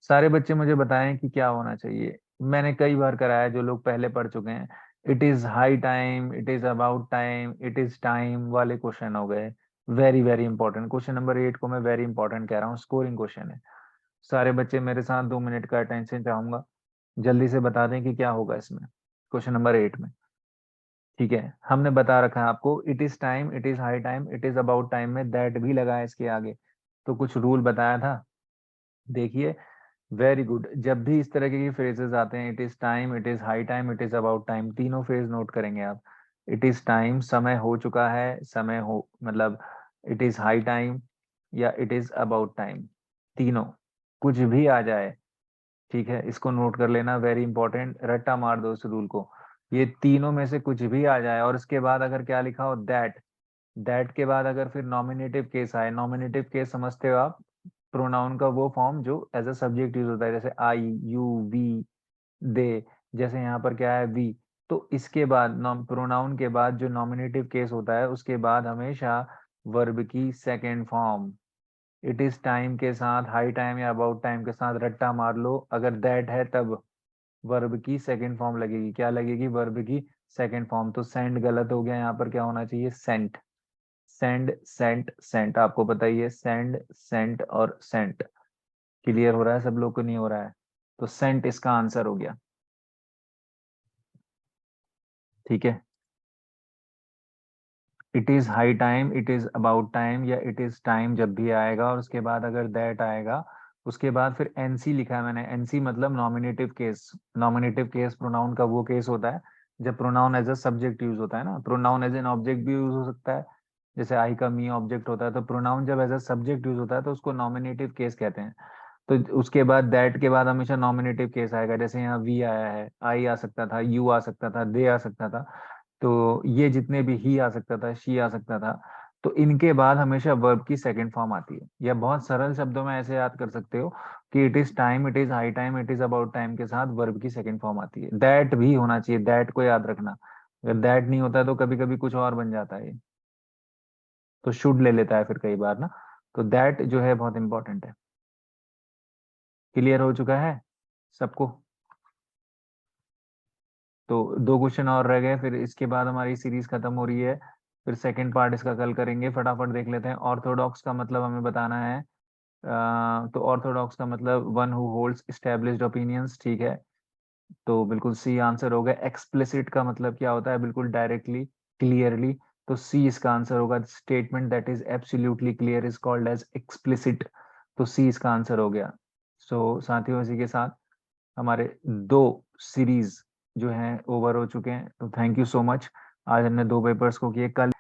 A: सारे बच्चे मुझे बताएं कि क्या होना चाहिए। मैंने कई बार कराया, जो लोग पहले पढ़ चुके हैं। It is high time, it is about time, it is time वाले क्वेश्चन हो गए। Very very important question number 8 को मैं वेरी इंपॉर्टेंट कह रहा हूँ, स्कोरिंग क्वेश्चन है। सारे बच्चे मेरे साथ 2 मिनट का अटेंशन चाहूंगा, जल्दी से बता दें कि क्या होगा इसमें, क्वेश्चन नंबर 8 में, ठीक है। हमने बता रखा है आपको, it is time, it is high time, it is about time में दैट भी लगा है इसके आगे। तो कुछ रूल बताया था, देखिए। वेरी गुड, जब भी इस तरह के फ्रेजेस आते हैं, it is time, it is high time, it is about time, तीनों फ्रेज नोट करेंगे आप। इट इज टाइम समय हो चुका है, समय हो मतलब, इट इज हाई टाइम या इट इज अबाउट टाइम, तीनों कुछ भी आ जाए, ठीक है, इसको नोट कर लेना, वेरी इंपॉर्टेंट, रट्टा मार दो इस रूल को। ये तीनों में से कुछ भी आ जाए और इसके बाद अगर क्या लिखा हो, दैट के बाद अगर फिर नॉमिनेटिव केस आए, नॉमिनेटिव केस समझते हो आप, प्रोनाउन का वो फॉर्म जो एज अ सब्जेक्ट यूज होता है, जैसे आई, यू, वी, दे, जैसे यहाँ पर क्या है वी। तो इसके बाद प्रोनाउन के बाद जो नॉमिनेटिव केस होता है उसके बाद हमेशा वर्ब की second form, it is time के साथ, हाई टाइम या अबाउट टाइम के साथ रट्टा मार लो, अगर दैट है तब वर्ब की सेकेंड फॉर्म लगेगी, क्या लगेगी, वर्ब की सेकेंड फॉर्म। तो सेंड गलत हो गया, यहाँ पर क्या होना चाहिए, सेंट। सेंड, सेंट, सेंट, आपको पता ही है, सेंड, सेंट और सेंट। क्लियर हो रहा है सब लोग को, नहीं हो रहा है। तो सेंट इसका आंसर हो गया, ठीक है। It is high time, it is about time या इट इज टाइम जब भी आएगा और उसके बाद अगर दैट आएगा, उसके बाद फिर एनसी लिखा है मैंने, एनसी मतलब nominative case. Nominative case pronoun का वो केस होता है जब pronoun as a subject use होता है ना, प्रोनाउन एज एन ऑब्जेक्ट भी यूज हो सकता है, जैसे आई का मी ऑब्जेक्ट होता है। तो प्रोनाउन जब एज अ सब्जेक्ट यूज होता है तो उसको नॉमिनेटिव केस कहते हैं। तो उसके बाद दैट के बाद हमेशा नॉमिनेटिव केस आएगा, जैसे यहाँ वी आया है, आई आ सकता था, यू आ सकता था, दे आ सकता था। तो ये जितने भी ही आ सकता था, शी आ सकता था, तो इनके बाद हमेशा वर्ब की सेकंड फॉर्म आती है। या बहुत सरल शब्दों में ऐसे याद कर सकते हो कि it is time, it is high time, it is about time के साथ वर्ब की सेकंड फॉर्म आती है। दैट भी होना चाहिए, दैट को याद रखना। अगर दैट नहीं होता है तो कभी कभी कुछ और बन जाता है ये। तो शुड ले लेता है फिर कई बार ना। तो दैट जो है बहुत इंपॉर्टेंट है। क्लियर हो चुका है सबको? तो दो क्वेश्चन और रह गए, फिर इसके बाद हमारी सीरीज खत्म हो रही है। फिर सेकंड पार्ट इसका कल करेंगे। फटाफट देख लेते हैं। ऑर्थोडॉक्स का मतलब हमें बताना है। तो ऑर्थोडॉक्स का मतलब one who holds established opinions, ठीक है। तो बिल्कुल सी आंसर हो गया। एक्सप्लिसिट का मतलब क्या होता है? बिल्कुल डायरेक्टली, क्लियरली। तो सी इसका आंसर होगा। Statement that is absolutely clear is called as explicit. तो सी इसका आंसर हो गया। सो साथियों, इसी के साथ हमारे दो सीरीज जो हैं ओवर हो चुके हैं। तो थैंक यू सो मच। आज हमने दो पेपर्स को किए। कल